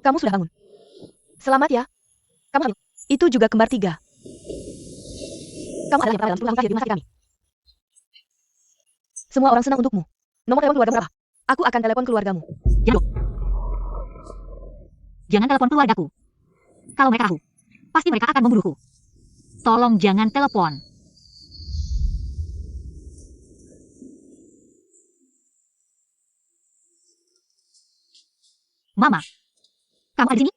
Kamu sudah bangun. Selamat ya. Kamu hamil. Itu juga kembar 3. Kamu adalah yang pertama dalam 10 tahun terakhir di rumah sakit kami. Semua orang senang untukmu. Nomor telepon keluargamu berapa? Aku akan telepon keluargamu. Jangan telepon keluargaku. Kalau mereka tahu, pasti mereka akan membunuhku. Tolong jangan telepon. Mama, kamu ada di sini?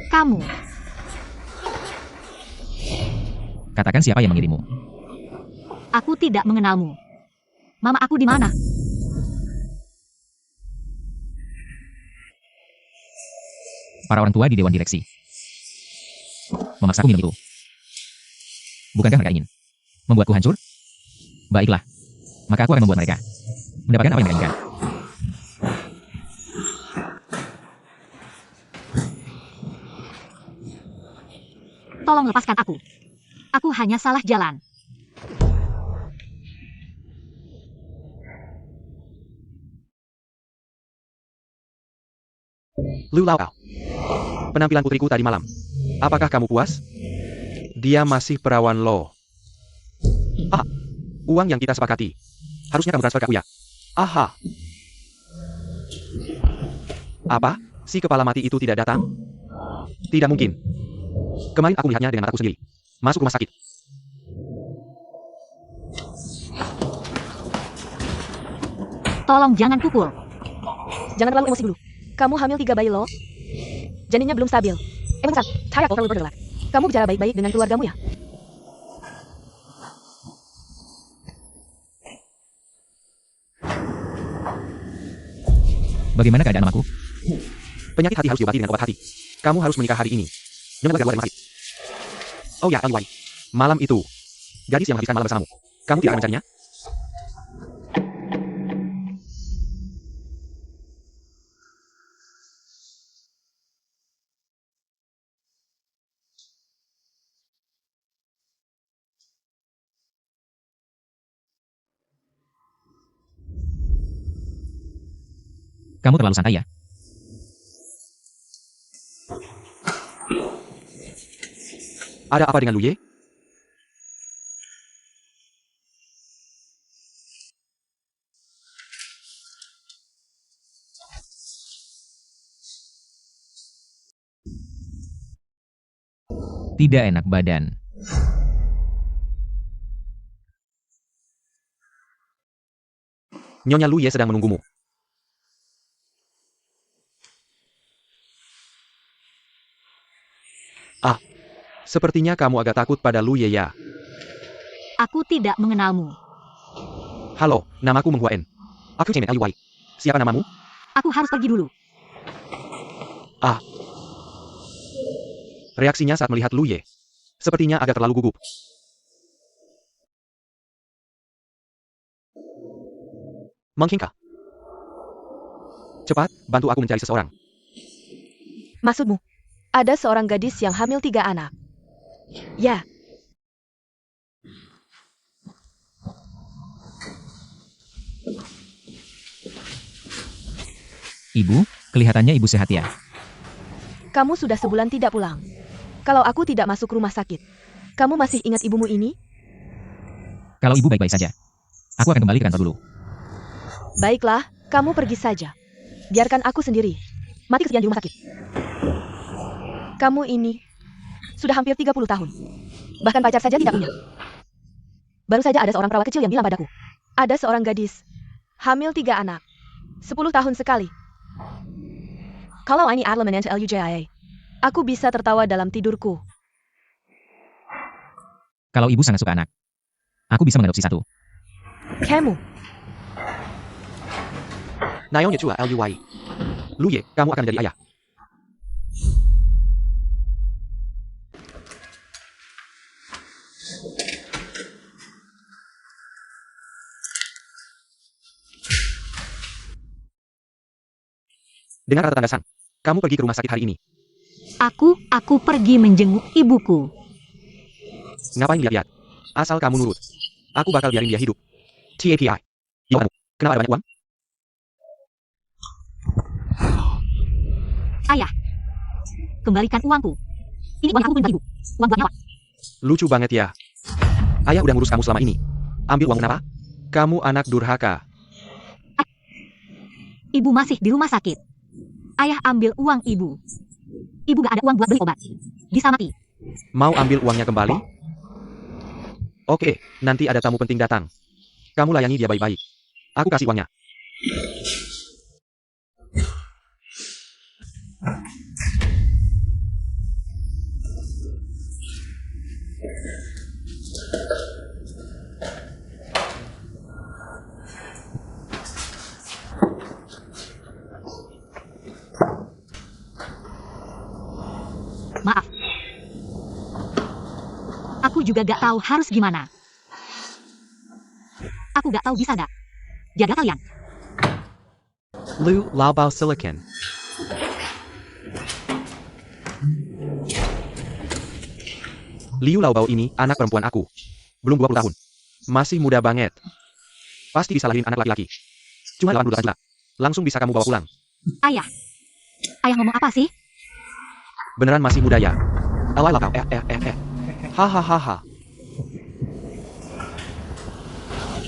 Kamu. Katakan siapa yang mengirimmu. Aku tidak mengenalmu. Mama aku di mana? Para orang tua di dewan direksi memaksaku minum itu. Bukankah mereka ingin membuatku hancur? Baiklah, maka aku akan membuat mereka mendapatkan apa yang mereka inginkan. Tolong lepaskan aku. Aku hanya salah jalan. Lu Lau Au. Penampilan putriku tadi malam. Apakah kamu puas? Dia masih perawan lo. Ah, uang yang kita sepakati. Harusnya kamu transfer ke Uya. Aha. Apa? Si kepala mati itu tidak datang? Tidak mungkin. Kemarin aku melihatnya dengan mataku sendiri. Masuk rumah sakit. Tolong jangan pukul. Jangan terlalu emosi dulu. Kamu hamil 3 bayi lo. Janinnya belum stabil. Bentar, tired over bergerak. Kamu bicara baik-baik dengan keluargamu ya? Bagaimana keadaan mamaku? Penyakit hati harus diobati dengan obat hati. Kamu harus menikah hari ini. Nyonya keluar dari rumah sakit. Oh ya, Aliwai. Malam itu. Gadis yang menghabiskan malam bersamamu. Kamu tidak akan mencarinya? Kamu terlalu santai ya? Ada apa dengan Lu Ye? Tidak enak badan. Nyonya Lu Ye sedang menunggumu. Ah, sepertinya kamu agak takut pada Lu Ye ya. Aku tidak mengenalmu. Halo, namaku Meng Hua En. Aku Chemen Aliwai. Siapa namamu? Aku harus pergi dulu. Ah. Reaksinya saat melihat Lu Ye. Sepertinya agak terlalu gugup. Mengkingkah? Cepat, bantu aku mencari seseorang. Maksudmu? Ada seorang gadis yang hamil 3 anak. Ya. Ibu, kelihatannya ibu sehat ya. Kamu sudah sebulan tidak pulang. Kalau aku tidak masuk rumah sakit, kamu masih ingat ibumu ini? Kalau ibu baik-baik saja, aku akan kembali ke kantor dulu. Baiklah, kamu pergi saja. Biarkan aku sendiri. Mati kesepian di rumah sakit. Kamu ini sudah hampir 30 tahun. Bahkan pacar saja tidak punya. Baru saja ada seorang perawat kecil yang bilang padaku. Ada seorang gadis. Hamil 3 anak. 10 tahun sekali. Kalau ini adalah menantu LUJIA, aku bisa tertawa dalam tidurku. Kalau ibu sangat suka anak, aku bisa mengadopsi satu. Kamu. Nayonya Chua Liu. Lu Ye, kamu akan menjadi ayah. Dengar kata tanda sang. Kamu pergi ke rumah sakit hari ini. Aku pergi menjenguk ibuku. Ngapain lihat-lihat? Asal kamu nurut. Aku bakal biarin dia hidup. TAPI. Yo kamu, kenapa ada banyak uang? Ayah, kembalikan uangku. Ini uang aku beli ibu. Uang buat nyawa. Lucu banget ya. Ayah udah ngurus kamu selama ini. Ambil uang kenapa? Kamu anak durhaka. Ibu masih di rumah sakit. Ayah ambil uang ibu. Ibu gak ada uang buat beli obat. Bisa mati. Mau ambil uangnya kembali? Oke, nanti ada tamu penting datang. Kamu layani dia baik-baik. Aku kasih uangnya. Maaf. Aku juga gak tahu harus gimana. Aku gak tahu bisa gak jaga kalian. Liu Laobao Silicon. Liu Laobao ini anak perempuan aku. Belum 20 tahun. Masih muda banget. Pasti bisa lahirin anak laki-laki. Cuma 18 juta. Langsung bisa kamu bawa pulang. Ayah. Ayah ngomong apa sih? Beneran masih muda ya? Alay lakau. Hahaha.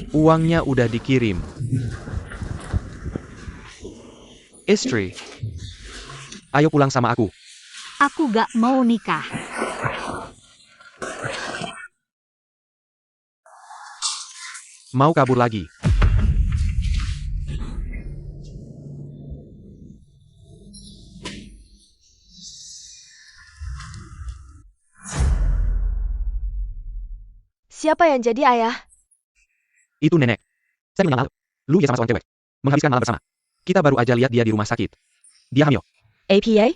Uangnya udah dikirim. Istri. Ayo pulang sama aku. Aku gak mau nikah. Mau kabur lagi. Siapa yang jadi ayah? Itu nenek. Saya mengenal Lu ya sama seorang cewek. Menghabiskan malam bersama. Kita baru aja lihat dia di rumah sakit. Dia hamil. APA?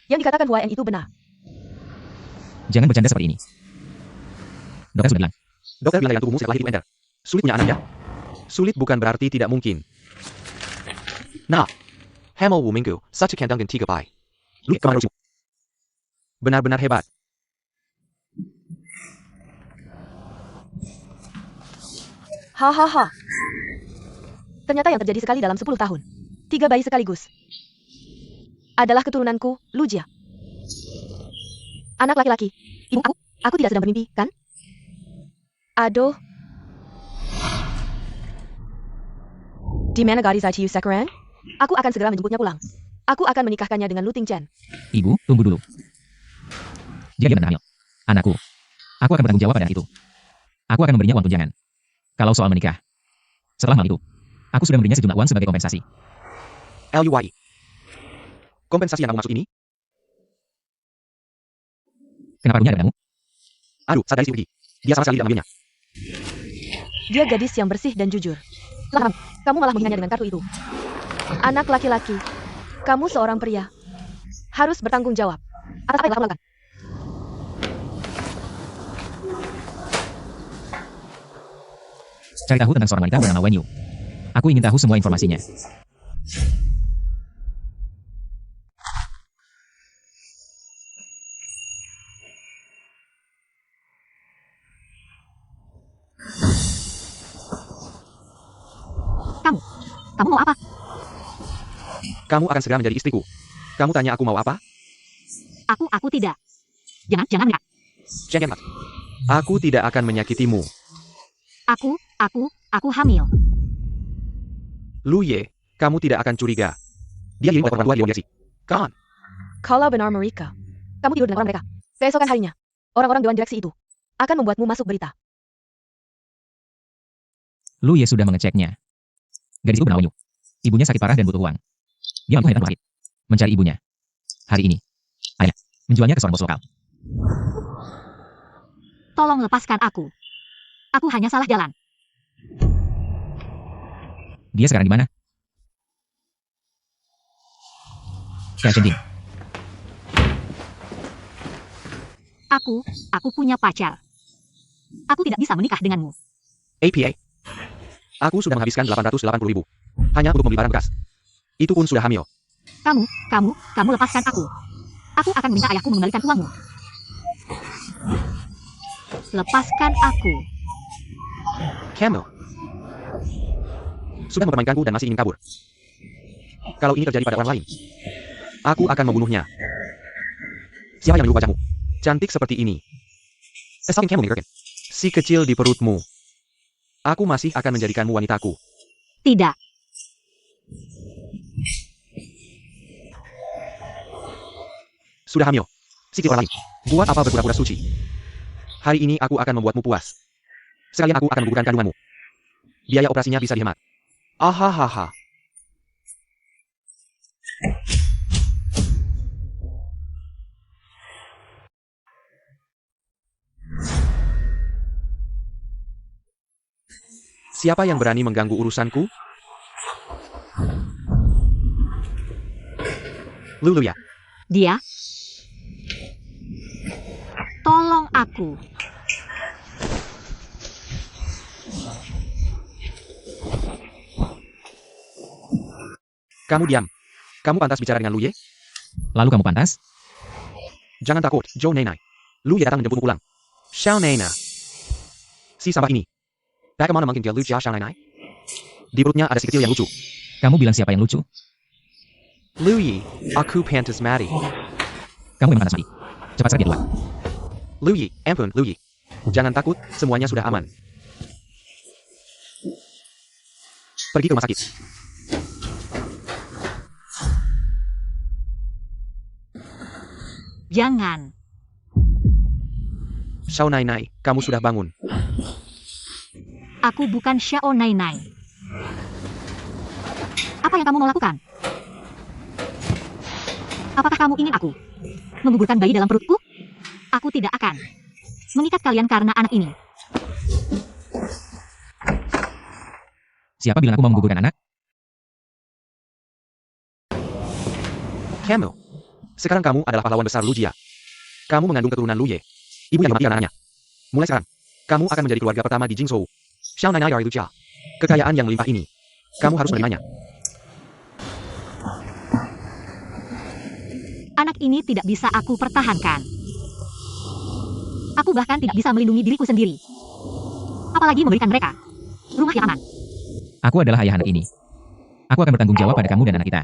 Yang dikatakan YN itu benar. Jangan bercanda seperti ini. Dokter sudah bilang. Dokter bilang yang tubuhmu sejak lahir itu ender. Sulit punya anak ya? Sulit bukan berarti tidak mungkin. Nah. Hamil wu minggu, such a kandang dan tiga pai. Lu kemana rusmu? Benar-benar hebat. Hahaha. Ternyata yang terjadi sekali dalam 10 tahun. 3 bayi sekaligus. Adalah keturunanku, Lujia. Anak laki-laki. Ibu aku tidak sedang bermimpi, kan? Aduh. Di mana gadis ITU sekarang? Aku akan segera menjemputnya pulang. Aku akan menikahkannya dengan Lu Tingchen. Ibu, tunggu dulu. Dia benar hamil. Anakku. Aku akan bertanggung jawab pada itu. Aku akan memberinya uang tunjangan. Kalau soal menikah. Setelah malam itu, aku sudah memberinya sejumlah uang sebagai kompensasi. LUI. Kompensasi yang kamu maksud ini? Kenapa punya ada kamu? Aduh, sadari si Ugi. Dia sama sekali tidak mengambilnya. Dia gadis yang bersih dan jujur. Lalu, kamu malah menghinanya dengan kartu itu. Anak laki-laki. Kamu seorang pria. Harus bertanggung jawab. Atas apa yang telah lakukan. Cari tahu tentang seorang wanita bernama Wen Yu. Aku ingin tahu semua informasinya. Kamu mau apa? Kamu akan segera menjadi istriku. Kamu tanya aku mau apa? Aku tidak. Jangan enggak. Jangan. Aku tidak akan menyakitimu. Aku hamil. Lu Ye, kamu tidak akan curiga. Dia diiring oleh orang tua di Wongyasi. Come on. Kalau benar mereka, kamu tidur dengan orang mereka. Keesokan harinya, orang-orang dewan direksi itu akan membuatmu masuk berita. Lu Ye sudah mengeceknya. Gadis itu bernama Wen Yu. Ibunya sakit parah dan butuh uang. Dia mampu hebat sakit. Mencari ibunya. Hari ini, ayah menjualnya ke seorang bos lokal. Tolong lepaskan aku. Aku hanya salah jalan. Dia sekarang di mana? Chenjing. Aku punya pacar. Aku tidak bisa menikah denganmu. APA. Aku sudah menghabiskan 880.000. Hanya untuk membeli barang bekas. Itu pun sudah hamil. Kamu lepaskan aku. Aku akan meminta ayahku mengembalikan uangmu. Lepaskan aku. Camel. Sudah mempermainkanku dan masih ingin kabur. Kalau ini terjadi pada orang lain, aku akan membunuhnya. Siapa yang menyuruh wajahmu? Cantik seperti ini. Stalking Camel Gherkin. Si kecil di perutmu. Aku masih akan menjadikanmu wanitaku. Tidak. Sudah hamil. Sikit orang lain. Buat apa berpura-pura suci? Hari ini aku akan membuatmu puas. Sekalian aku akan menggugurkan kandunganmu. Biaya operasinya bisa dihemat. Ahahaha. Siapa yang berani mengganggu urusanku? Lulu ya. Dia. Tolong aku. Kamu diam. Kamu pantas bicara dengan Luye? Lalu kamu pantas? Jangan takut, Zhou Neinai. Luye datang menjemputmu pulang. Xiao Neina. Si sampah ini. Bagaimana mungkin dia lucu ya, Xiao Neinai? Di perutnya ada si kecil yang lucu. Kamu bilang siapa yang lucu? Luye, aku pantas mati. Kamu memang pantas mati. Cepat serah dia dua. Luye, ampun, Luye. Jangan takut, semuanya sudah aman. Pergi ke rumah sakit. Jangan. Xiao Neinai, kamu sudah bangun. Aku bukan Xiao Nainai. Apa yang kamu mau lakukan? Apakah kamu ingin aku menggugurkan bayi dalam perutku? Aku tidak akan mengikat kalian karena anak ini. Siapa bilang aku mau menggugurkan anak? Camel. Sekarang kamu adalah pahlawan besar Lu Jia. Kamu mengandung keturunan Lu Ye. Ibu yang dimatikan anaknya. Mulai sekarang, kamu akan menjadi keluarga pertama di Jingzhou. Xiao Neinai dari Lu Jia. Kekayaan yang melimpah ini, kamu harus menerimanya. Anak ini tidak bisa aku pertahankan. Aku bahkan tidak bisa melindungi diriku sendiri. Apalagi memberikan mereka rumah yang aman. Aku adalah ayah anak ini. Aku akan bertanggung jawab pada kamu dan anak kita.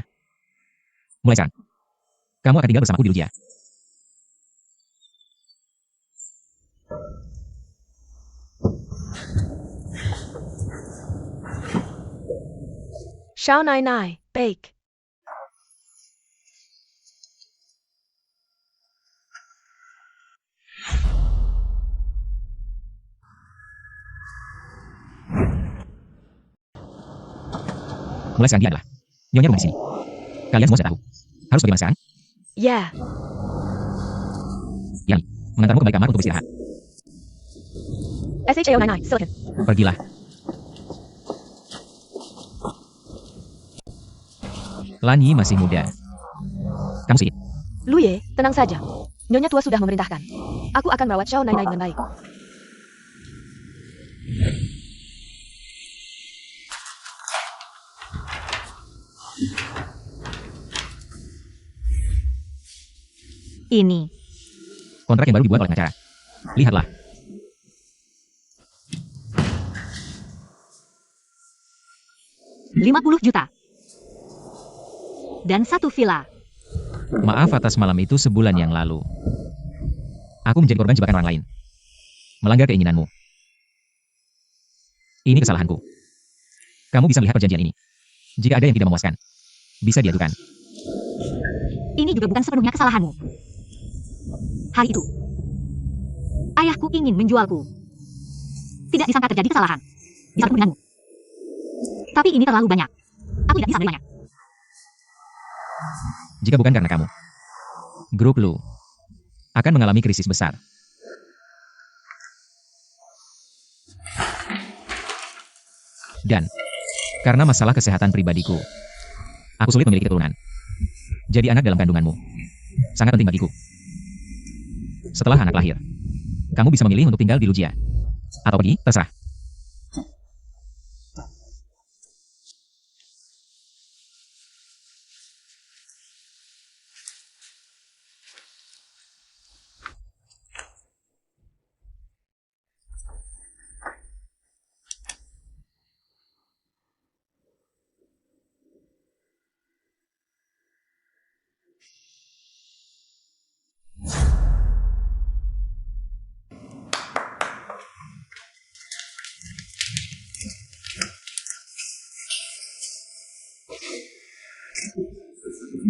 Mulai sekarang, kamu akan tinggal bersamaku di Lujia. Xiao Neinai, bake. Mulai sekarang dia adalah Nyonya rumah di sini. Kalian semua sudah tahu. Harus bagaimana sekarang? Ya, Yani, mengantarmu kembali kamar untuk beristirahat. SHAO Neinai, silakan. Pergilah. Lan Yi masih muda. Kamu sedih. Luye, tenang saja. Nyonya tua sudah memerintahkan. Aku akan merawat Xiao Neinai dengan baik. Ini. Kontrak yang baru dibuat oleh pengacara. Lihatlah. $50 juta. Dan 1 villa. Maaf atas malam itu sebulan yang lalu. Aku menjadi korban jebakan orang lain. Melanggar keinginanmu. Ini kesalahanku. Kamu bisa melihat perjanjian ini. Jika ada yang tidak memuaskan, bisa diadukan. Ini juga bukan sepenuhnya kesalahanmu. Hari itu, ayahku ingin menjualku. Tidak disangka terjadi kesalahan. Bisa denganmu. Tapi ini terlalu banyak. Aku tidak bisa menerimanya. Jika bukan karena kamu, grup Lu akan mengalami krisis besar. Dan karena masalah kesehatan pribadiku, aku sulit memiliki keturunan. Jadi anak dalam kandunganmu sangat penting bagiku. Setelah anak lahir, kamu bisa memilih untuk tinggal di Lujia atau pergi, terserah.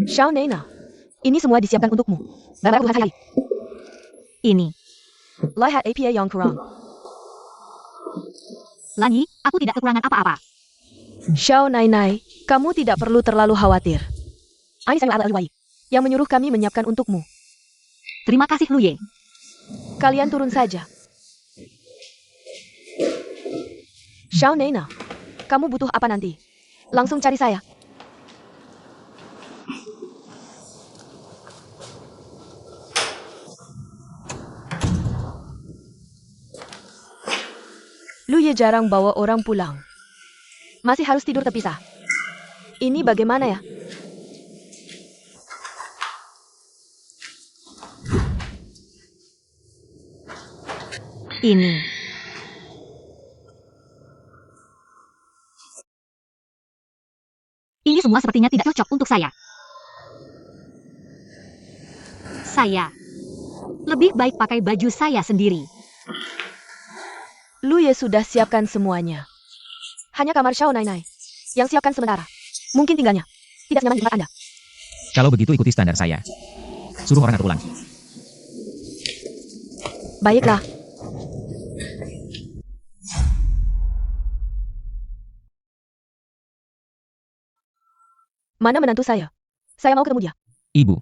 Xiao Nena, ini semua disiapkan untukmu. Baru aku hari. Ini. Lihat APA yang kurang. Lanyi, aku tidak kekurangan apa-apa. Xiao Nainai, kamu tidak perlu terlalu khawatir. Ini saya Al-Wai, yang menyuruh kami menyiapkan untukmu. Terima kasih Lu Ye. Kalian turun saja. Xiao Nena, kamu butuh apa nanti? Langsung cari saya. Lu Ye jarang bawa orang pulang. Masih harus tidur terpisah. Ini bagaimana ya? Ini. Ini semua sepertinya tidak cocok untuk saya. Saya lebih baik pakai baju saya sendiri. Lu Ye sudah siapkan semuanya. Hanya kamar Xiao Nainai yang siapkan sementara. Mungkin tinggalnya tidak nyaman di tempat Anda. Kalau begitu ikuti standar saya. Suruh orang atur ulang. Baiklah. Mana menantu saya? Saya mau ketemu dia. Ibu.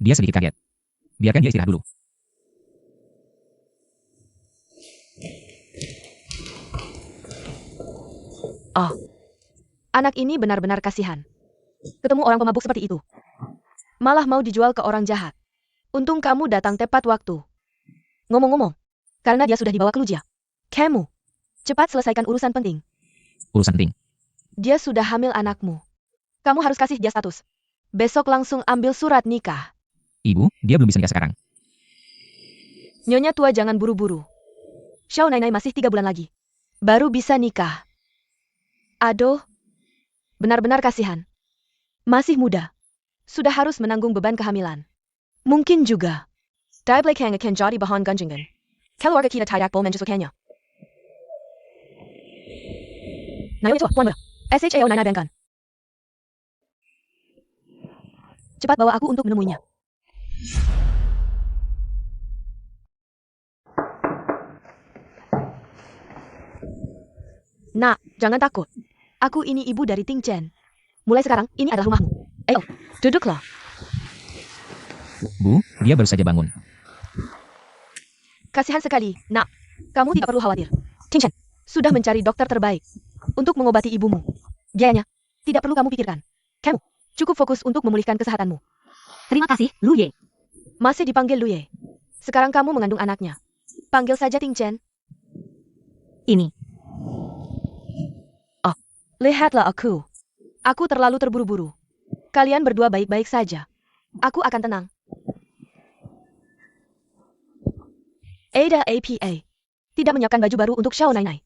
Dia sedikit kaget. Biarkan dia istirahat dulu. Oh, anak ini benar-benar kasihan. Ketemu orang pemabuk seperti itu. Malah mau dijual ke orang jahat. Untung kamu datang tepat waktu. Ngomong-ngomong, karena dia sudah dibawa ke Lujia. Kamu, cepat selesaikan urusan penting. Urusan penting. Dia sudah hamil anakmu. Kamu harus kasih dia status. Besok langsung ambil surat nikah. Ibu, dia belum bisa nikah sekarang. Nyonya tua jangan buru-buru. Xiao Nainai masih 3 bulan lagi. Baru bisa nikah. Aduh, benar-benar kasihan. Masih muda. Sudah harus menanggung beban kehamilan. Mungkin juga. Dai belakang akan jadi bahan gunjingan. Keluarga kita tidak boleh menjelaskannya. Nah itu, Puan SHAO Nainai Bangkan. Cepat bawa aku untuk menemuinya. Nak, jangan takut. Aku ini ibu dari Ting Chen. Mulai sekarang, ini adalah rumahmu. Ayo, duduklah. Bu, dia baru saja bangun. Kasihan sekali, nak. Kamu tidak perlu khawatir. Ting Chen sudah mencari dokter terbaik untuk mengobati ibumu. Biayanya tidak perlu kamu pikirkan. Kamu cukup fokus untuk memulihkan kesehatanmu. Terima kasih, Lu Ye. Masih dipanggil Lu Ye. Sekarang kamu mengandung anaknya. Panggil saja Ting Chen. Ini. Oh, lihatlah aku. Aku terlalu terburu-buru. Kalian berdua baik-baik saja. Aku akan tenang. Ada APA. Tidak menyiapkan baju baru untuk Xiao Nainai.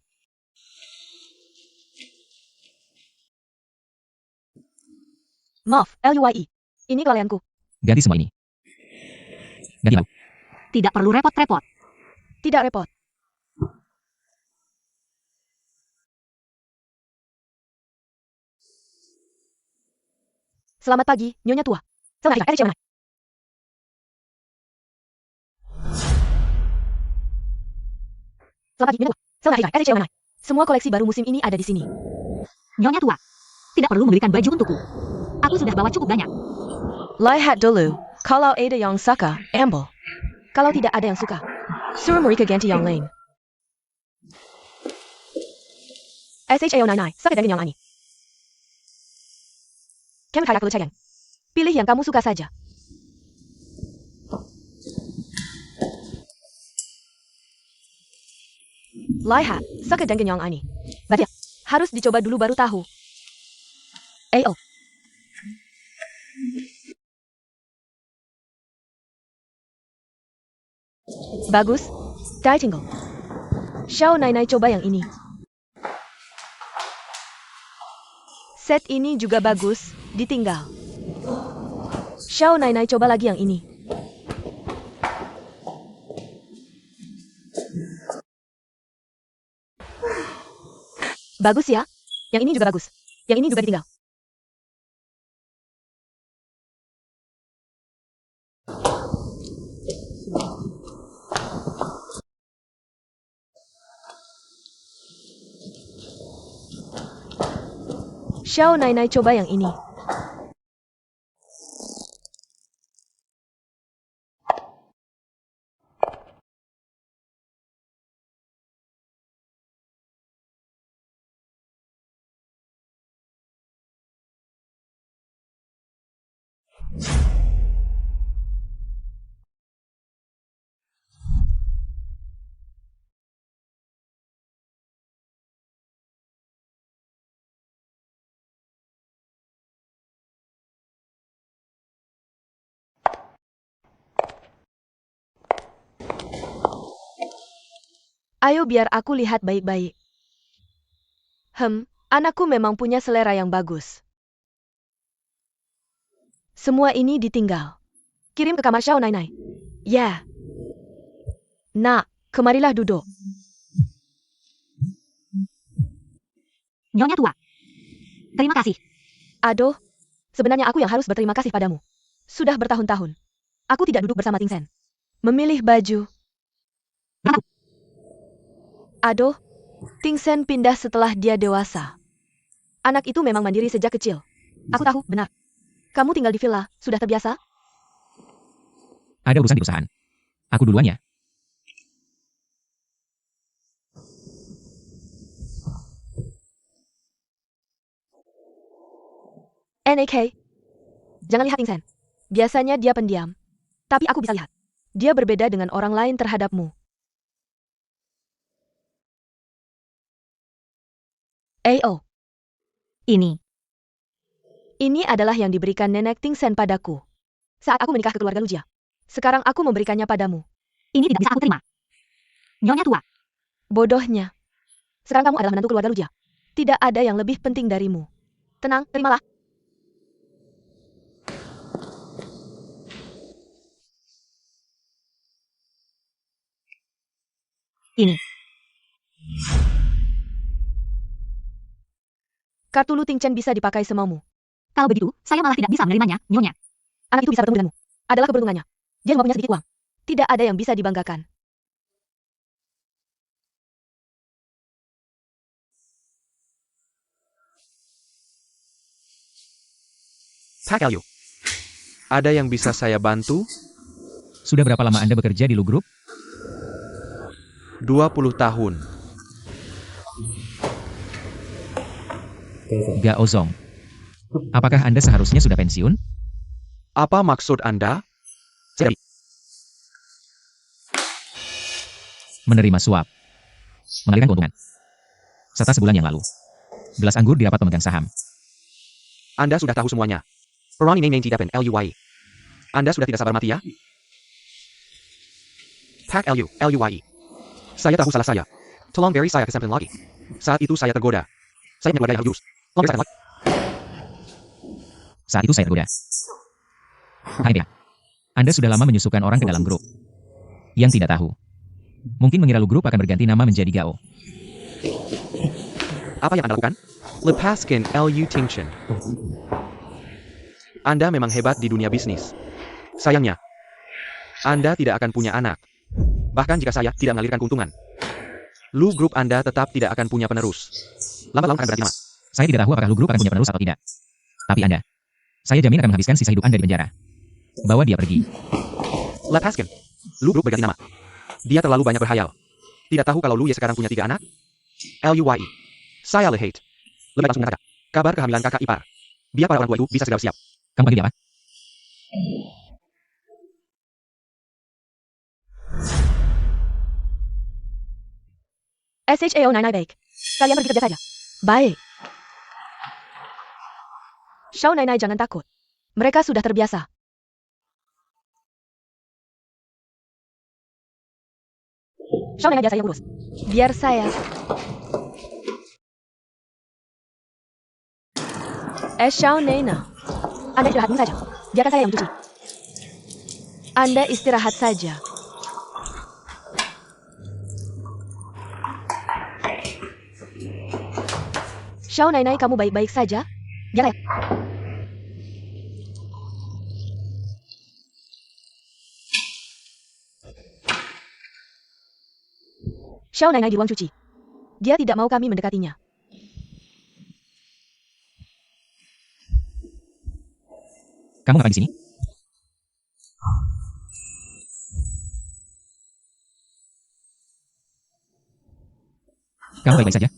Maaf, LUYE. Ini kelalaianku. Ganti semua ini. Ganti lalu. Tidak perlu repot-repot. Tidak repot. Selamat pagi, Nyonya tua. Selamat pagi, Xiao Nainai. Selamat pagi, Nyonya tua. Selamat pagi, Xiao Nainai. Semua koleksi baru musim ini ada di sini. Nyonya tua. Tidak perlu membelikan baju untukku. Aku sudah bawa cukup banyak. Lihat dulu, kalau ada yang suka, ambil. Kalau tidak ada yang suka, suruh mereka ganti yang lain. SHAO Nainai, suka dengan yang ini. Kamu tidak perlu cari. Pilih yang kamu suka saja. Lihat, suka dengan yang ini. Berarti harus dicoba dulu baru tahu. Oh. Bagus. Dai tinggal. Xiao Nainai coba yang ini. Set ini juga bagus, ditinggal. Xiao Nainai coba lagi yang ini. Bagus ya? Yang ini juga bagus. Yang ini juga ditinggal. Xiao Nainai, coba yang ini. Ayo biar aku lihat baik-baik. Anakku memang punya selera yang bagus. Semua ini ditinggal. Kirim ke kamar Xiao Nainai. Ya. Nak, kemarilah duduk. Nyonya tua. Terima kasih. Aduh, sebenarnya aku yang harus berterima kasih padamu. Sudah bertahun-tahun. Aku tidak duduk bersama Ting Sen. Memilih baju. Aku. Aduh, Ting Sen pindah setelah dia dewasa. Anak itu memang mandiri sejak kecil. Aku tahu, benar. Kamu tinggal di villa, sudah terbiasa? Ada urusan di perusahaan. Aku duluan ya. NAK. Jangan lihat Ting Sen. Biasanya dia pendiam. Tapi aku bisa lihat. Dia berbeda dengan orang lain terhadapmu. Oh. Ini. Ini adalah yang diberikan nenek Ting Sen padaku. Saat aku menikah ke keluarga Lujia. Sekarang aku memberikannya padamu. Ini tidak bisa aku terima. Nyonya tua. Bodohnya. Sekarang kamu adalah menantu keluarga Lujia. Tidak ada yang lebih penting darimu. Tenang, terimalah. Ini. Kartu Lu Ting Chen bisa dipakai semaumu. Kalau begitu, saya malah tidak bisa menerimanya, Nyonya. Anak itu bisa bertemu denganmu. Adalah keberuntungannya. Dia cuma punya sedikit uang. Tidak ada yang bisa dibanggakan. Pak Elio. Ada yang bisa saya bantu? Sudah berapa lama Anda bekerja di Lu Group? 20 tahun. Gao Zong. Apakah Anda seharusnya sudah pensiun? Apa maksud Anda? Saya Menerima suap. Mengalirkan keuntungan. Serta sebulan yang lalu. Gelas anggur di rapat pemegang saham. Anda sudah tahu semuanya. Ronnie Neng Tidapen LUY. Anda sudah tidak sabar mati ya? Pak LUY. Saya tahu salah saya. Tolong beri saya kesempatan lagi. Saat itu saya tergoda. Saya punya keluarga yang harus. Tolong beri saya lagi. Saat itu saya tergoda. Hai Bea. Anda sudah lama menyusukan orang ke dalam grup. Yang tidak tahu. Mungkin mengira Lu Group akan berganti nama menjadi Gao. Apa yang Anda lakukan? Lepaskan Lu Ting Chen. Anda memang hebat di dunia bisnis. Sayangnya, Anda tidak akan punya anak. Bahkan jika saya tidak mengalirkan keuntungan. Lu Group Anda tetap tidak akan punya penerus. Lambat laun akan berhenti lama. Saya tidak tahu apakah Lu Group akan punya penerus atau tidak. Tapi Anda, saya jamin akan menghabiskan sisa hidup Anda di penjara. Bawa dia pergi. Lepaskan. Lu Group berganti nama. Dia terlalu banyak berhayal. Tidak tahu kalau Lu Ye sekarang punya 3 anak? LUY. Saya hate. Lebih langsung mengatakan. Kabar kehamilan kakak ipar. Biar para orang tua itu bisa segera bersiap. Kamu panggil dia apa? SHAO Nainai baik. Kalian pergi kerja saja. Baik. Xiao Nainai jangan takut. Mereka sudah terbiasa. Xiao Nainai biar saya urus. Biar saya. Xiao Nainai. Anda istirahat dulu saja. Biarkan saya yang mencuci. Anda istirahat saja. Xiao Nainai, kamu baik-baik saja? Biar saya. Xiao Nainai di ruang cuci. Dia tidak mau kami mendekatinya. Kamu ngapain di sini? Kamu baik-baik saja?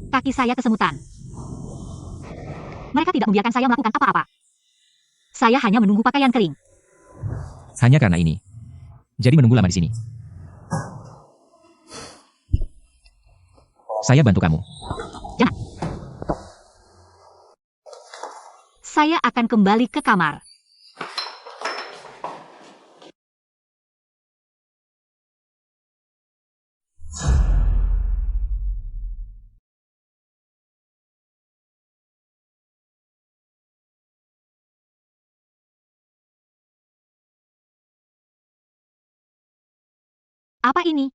Kaki saya kesemutan. Mereka tidak membiarkan saya melakukan apa-apa. Saya hanya menunggu pakaian kering. Hanya karena ini. Jadi menunggu lama di sini. Saya bantu kamu. Jangan. Saya akan kembali ke kamar. Apa ini?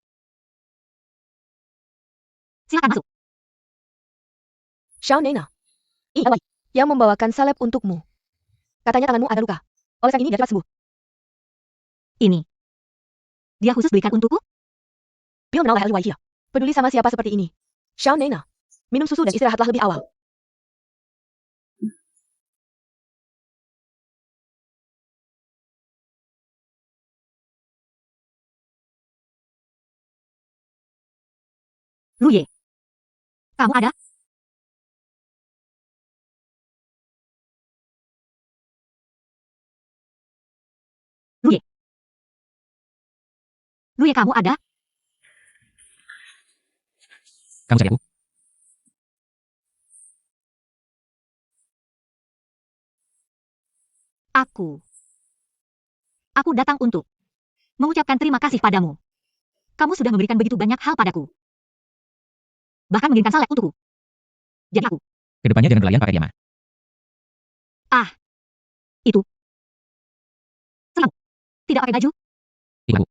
Silakan masuk. Xiao Nena. Ini adalah yang membawakan salep untukmu. Katanya tanganmu ada luka. Oleskan ini biar cepat sembuh. Ini. Dia khusus berikan untukku? Bill menoleh Liu Weiqi. Peduli sama siapa seperti ini. Xiao Nena. Minum susu dan istirahatlah lebih awal. Luye. Kamu ada? Luye. Luye, kamu ada? Kamu cari aku? Aku datang untuk mengucapkan terima kasih padamu. Kamu sudah memberikan begitu banyak hal padaku. Bahkan mengirimkan salep untukku. Jadi aku, Kedepannya jangan berlayan pakai diama. itu. Senang. Tidak pakai baju? Ibu.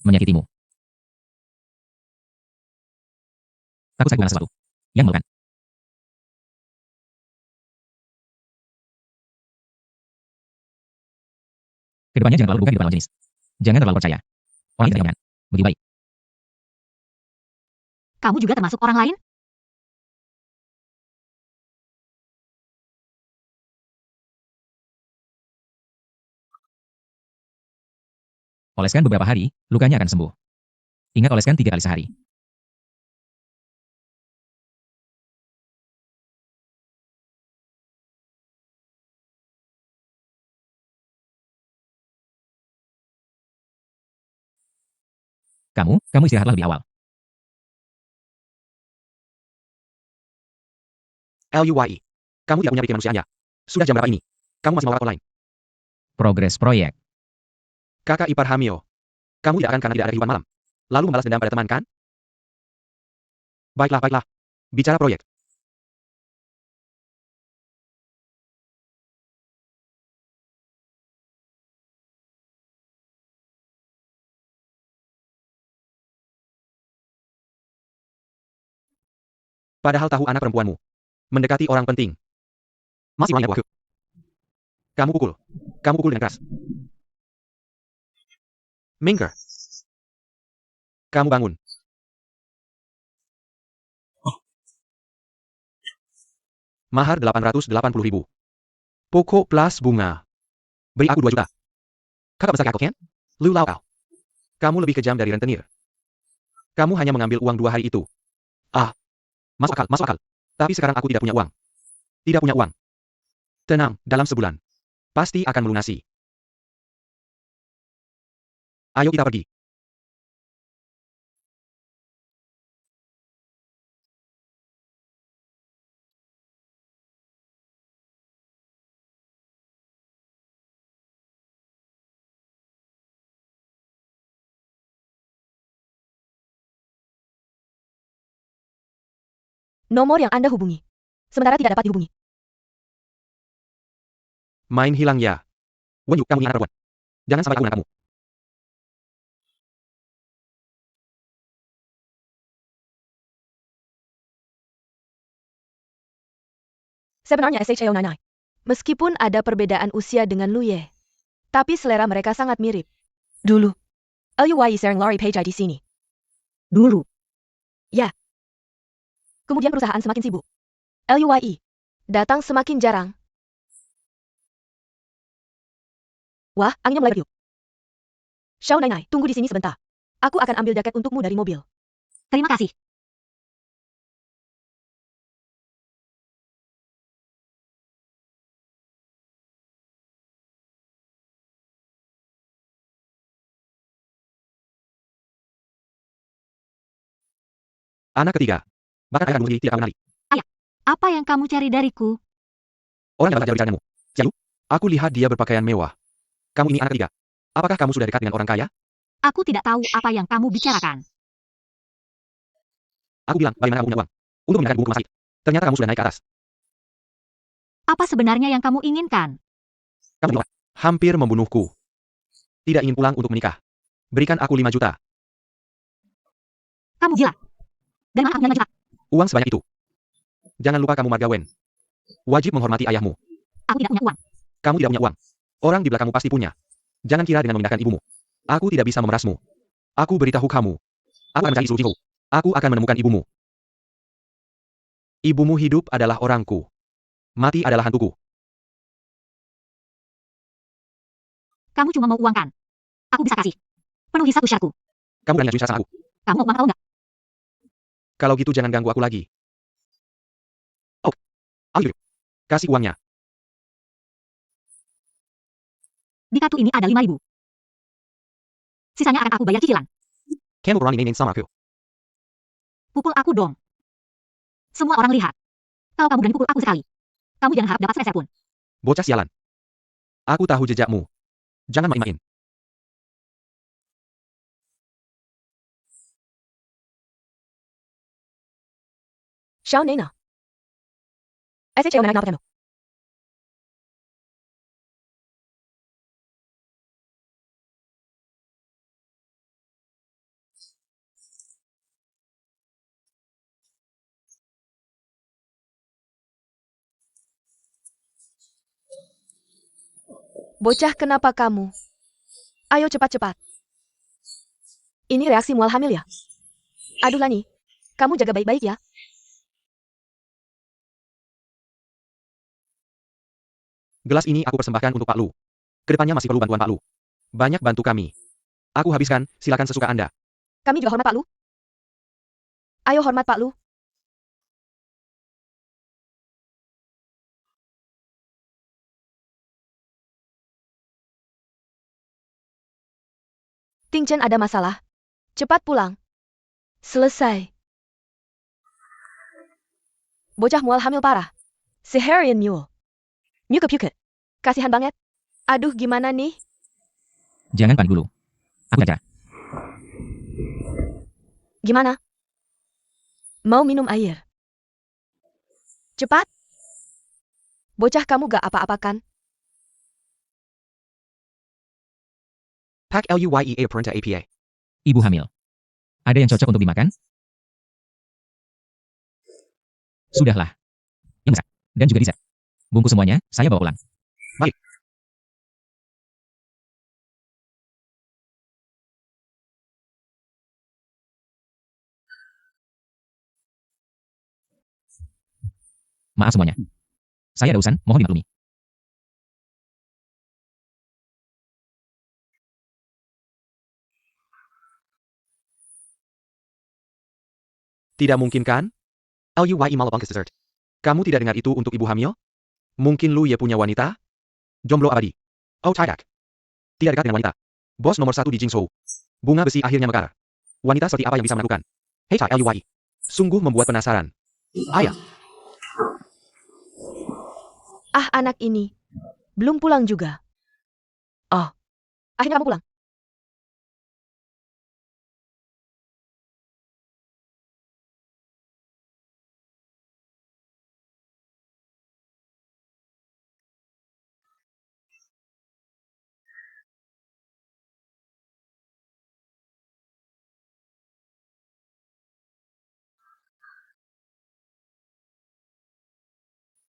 Menyakitimu. Takut saya kemana sesuatu. Yang memalukan. Kedepannya jangan terlalu terbuka di depan lawan jenis. Jangan terlalu percaya. Orang itu tidak nyaman. Begitu baik. Kamu juga termasuk orang lain? Oleskan beberapa hari, lukanya akan sembuh. Ingat oleskan 3 kali sehari. Kamu istirahatlah lebih awal. Luye. Kamu tidak punya pikir manusianya. Sudah jam berapa ini? Kamu masih mau rapat online? Progres proyek. Kakak ipar Hamio. Kamu tidak akan karena tidak ada kehidupan malam. Lalu membalas dendam pada teman kan? Baiklah, baiklah. Bicara proyek. Padahal tahu anak perempuanmu. Mendekati orang penting. Masih banyak waktu. Kamu pukul. Kamu pukul dengan keras. Minker. Kamu bangun. Mahar 880.000. Pokok plus bunga. Beri aku 2 juta. Kakak besar aku, kan? Lu Lau Au. Kamu lebih kejam dari rentenir. Kamu hanya mengambil uang 2 hari itu. Masuk akal, masuk akal. Tapi sekarang aku tidak punya uang. Tidak punya uang. Tenang, dalam sebulan. Pasti akan melunasi. Ayo kita pergi. Nomor yang Anda hubungi. Sementara tidak dapat dihubungi. Main hilang ya. Wenyu, kamu ini anak perempuan. Jangan sampai aku menangkapmu. Sebenarnya SHO Nanai. Meskipun ada perbedaan usia dengan Luye, tapi selera mereka sangat mirip. Dulu, LUYI sering lari Page di sini. Dulu. Kemudian perusahaan semakin sibuk. LUYI datang semakin jarang. Wah, anginnya mulai bertiup. Xiao Nainai, tunggu di sini sebentar. Aku akan ambil jaket untukmu dari mobil. Terima kasih. Anak ketiga. Bahkan ayah kandung sendiri tidak kamu kenali. Apa yang kamu cari dariku? Orang yang baru saja denganmu. Xiaoyu, aku lihat dia berpakaian mewah. Kamu ini anak ketiga. Apakah kamu sudah dekat dengan orang kaya? Aku tidak tahu apa yang kamu bicarakan. Aku bilang, bagaimana kamu punya uang? Untuk memindahkan ibumu ke rumah sakit. Ternyata kamu sudah naik ke atas. Apa sebenarnya yang kamu inginkan? Kamu menolak. Hampir membunuhku. Tidak ingin pulang untuk menikah. Berikan aku 5 juta. Kamu gila. Dari mana aku punya 5 juta? Uang sebanyak itu. Jangan lupa kamu Marga Wen. Wajib menghormati ayahmu. Aku tidak punya uang. Kamu tidak punya uang. Orang di belakangmu pasti punya. Jangan kira dengan memindahkan ibumu. Aku tidak bisa memerasmu. Aku beritahu kamu. Aku akan mencari seluruh Jingkou. Aku akan menemukan ibumu. Ibumu hidup adalah orangku. Mati adalah hantuku. Kamu cuma mau uang kan? Aku bisa kasih. Penuhi satu syaratku. Kamu berani ngajuin syarat sama aku. Kamu mau uang atau enggak? Kalau gitu jangan ganggu aku lagi. Oh, ayo. Kasih uangnya. Di kartu ini ada 5.000. Sisanya akan aku bayar cicilan. Kamu berani main sama aku. Pukul aku dong. Semua orang lihat. Kalau kamu berani pukul aku sekali, kamu jangan harap dapat sepeser pun. Bocah sialan. Aku tahu jejakmu. Jangan main-main. Xiao Naina. SHO Nanai kenapa? Bocah, kenapa kamu? Ayo cepat-cepat. Ini reaksi mual hamil ya? Aduh Lani, kamu jaga baik-baik ya. Gelas ini aku persembahkan untuk Pak Lu. Kedepannya masih perlu bantuan Pak Lu. Banyak bantu kami. Aku habiskan, silakan sesuka Anda. Kami juga hormat Pak Lu. Ayo hormat Pak Lu. Ting Chen ada masalah. Cepat pulang. Selesai. Bocah mual hamil parah. Seharian mule. Nyukup-nyukup. Kasihan banget. Aduh, gimana nih? Jangan panik dulu. Aku baca. Gimana? Mau minum air? Cepat. Bocah, kamu gak apa-apa kan? Pak LUYEA Perintah APA. Ibu hamil. Ada yang cocok untuk dimakan? Sudahlah. Yang bisa. Dan juga bisa. Bungkus semuanya, saya bawa pulang. Baik. Maaf semuanya. Saya ada urusan, mohon dimaklumi. Tidak mungkin kan? LUYE Malabangkes Dessert. Kamu tidak dengar itu untuk ibu hamil? Mungkin Lu Ye punya wanita? Jomblo abadi. Oh tidak. Tidak dekat dengan wanita. Bos nomor 1 di Jingzhou. Bunga besi akhirnya mekar. Wanita seperti apa yang bisa melakukan? Hei LUYE. Sungguh membuat penasaran. Ayah. Ah, anak ini. Belum pulang juga. Oh. Akhirnya kamu pulang.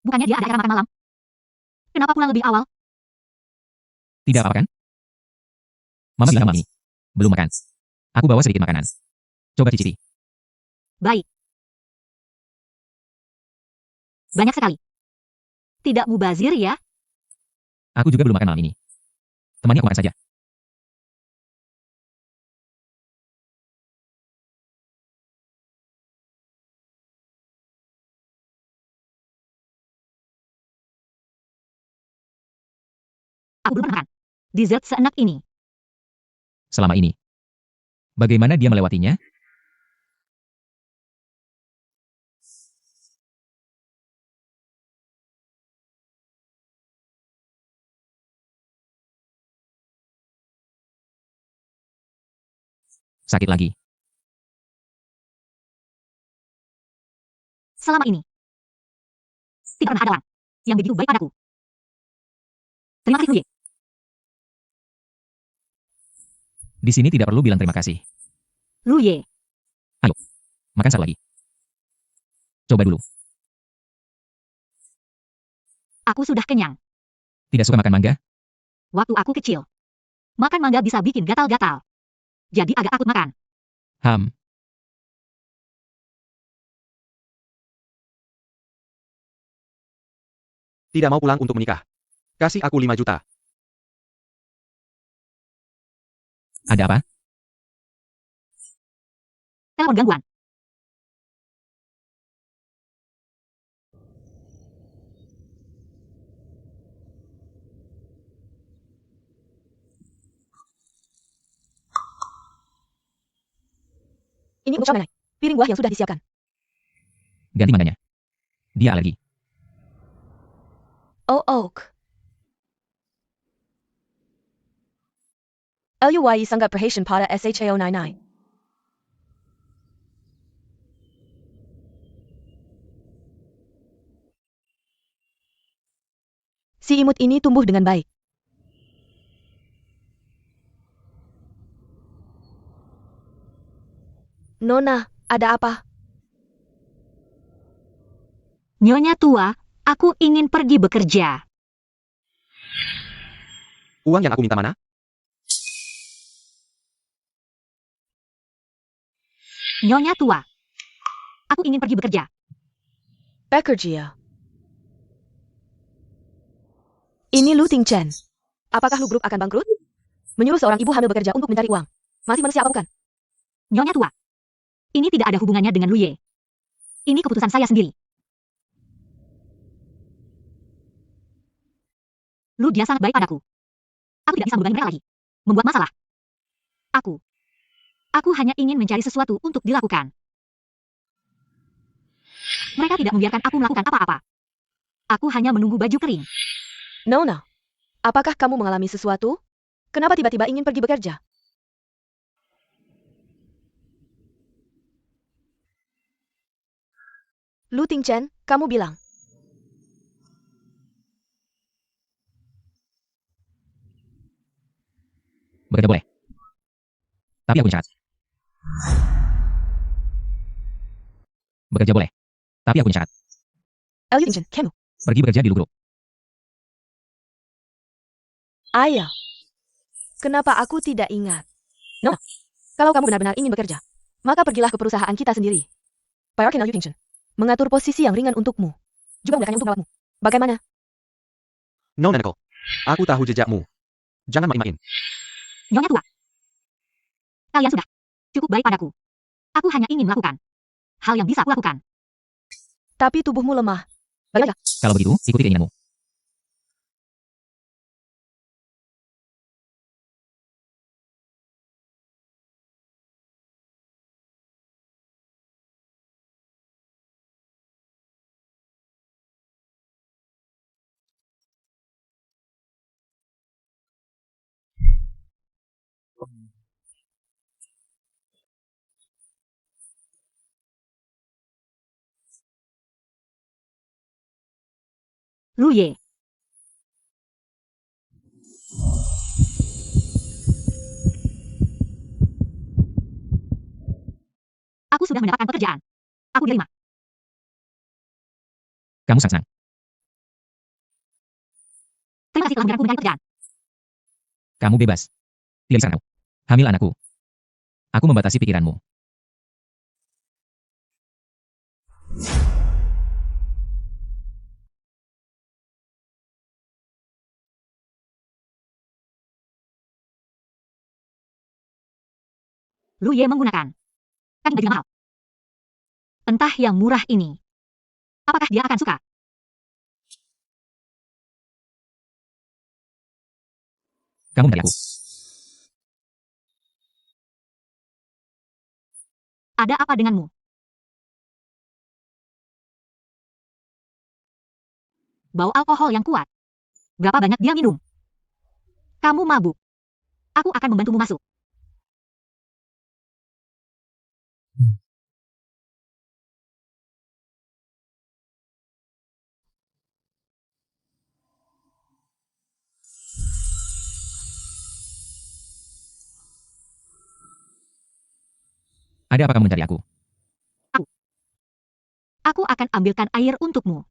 Bukannya dia ada acara makan malam? Kenapa pulang lebih awal? Tidak apa-apa kan? Mama bilang malam ini. Belum makan. Aku bawa sedikit makanan. Coba cicipi. Baik. Banyak sekali. Tidak mubazir ya? Aku juga belum makan malam ini. Temani aku makan saja. Aku belum pernah makan. Dessert seenak ini. Selama ini. Bagaimana dia melewatinya? Sakit lagi. Selama ini. Tidak pernah ada orang yang begitu baik padaku. Terima kasih, Luye. Di sini tidak perlu bilang terima kasih. Luye. Makan satu lagi. Coba dulu. Aku sudah kenyang. Tidak suka makan mangga? Waktu aku kecil. Makan mangga bisa bikin gatal-gatal. Jadi agak takut makan. Ham. Tidak mau pulang untuk menikah. Kasih aku 5 juta. Ada apa? Telepon gangguan. Ini untuk Shamenai. Piring buah yang sudah disiapkan. Ganti mangganya. Dia alergi. Oh, Oak. LUYE sangat perhatian pada SHAO99. Si imut ini tumbuh dengan baik. Nona, ada apa? Nyonya tua, aku ingin pergi bekerja. Uang yang aku minta mana? Nyonya tua. Aku ingin pergi bekerja. Bekerja. Ini Lu Tingchen. Apakah Lu Group akan bangkrut? Menyuruh seorang ibu hamil bekerja untuk mencari uang. Masih manusia apa bukan? Nyonya tua. Ini tidak ada hubungannya dengan Luye. Ini keputusan saya sendiri. Lu dia sangat baik padaku. Aku tidak bisa membebangi mereka lagi. Membuat masalah. Aku hanya ingin mencari sesuatu untuk dilakukan. Mereka tidak membiarkan aku melakukan apa-apa. Aku hanya menunggu baju kering. Nona, apakah kamu mengalami sesuatu? Kenapa tiba-tiba ingin pergi bekerja? Lu Tingchen, kamu bilang. Bekerja boleh. Tapi aku punya syarat. Bekerja boleh. Tapi aku punya syarat. Lu Tingchen, kamu. Pergi bekerja di Lu Group. Ayah. Kenapa aku tidak ingat? Nona, kalau kamu benar-benar ingin bekerja, maka pergilah ke perusahaan kita sendiri. Priorkan Lu Tingchen. Mengatur posisi yang ringan untukmu. Juga memudahkannya untuk merawatmu. Bagaimana? Nona Nicole. Aku tahu jejakmu. Jangan main-main. Nyonya tua. Kalian sudah cukup baik padaku. Aku hanya ingin melakukan hal yang bisa aku lakukan. Tapi tubuhmu lemah. Bagaimana? Kalau begitu, ikuti keinginanmu. Luye. Aku sudah mendapatkan pekerjaan. Aku diterima. Kamu sangat senang. masih telah menyerangku mencari pekerjaan. Kamu bebas. Tidak bisa kamu. Hamil anakku. Aku membatasi pikiranmu. Lu Ye menggunakan kaki baju yang mahal. Entah yang murah ini. Apakah dia akan suka? Kamu dari aku. Ada apa denganmu? Bau alkohol yang kuat. Berapa banyak dia minum? Kamu mabuk. Aku akan membantumu masuk. Ada apa kamu mencari aku? Aku akan ambilkan air untukmu.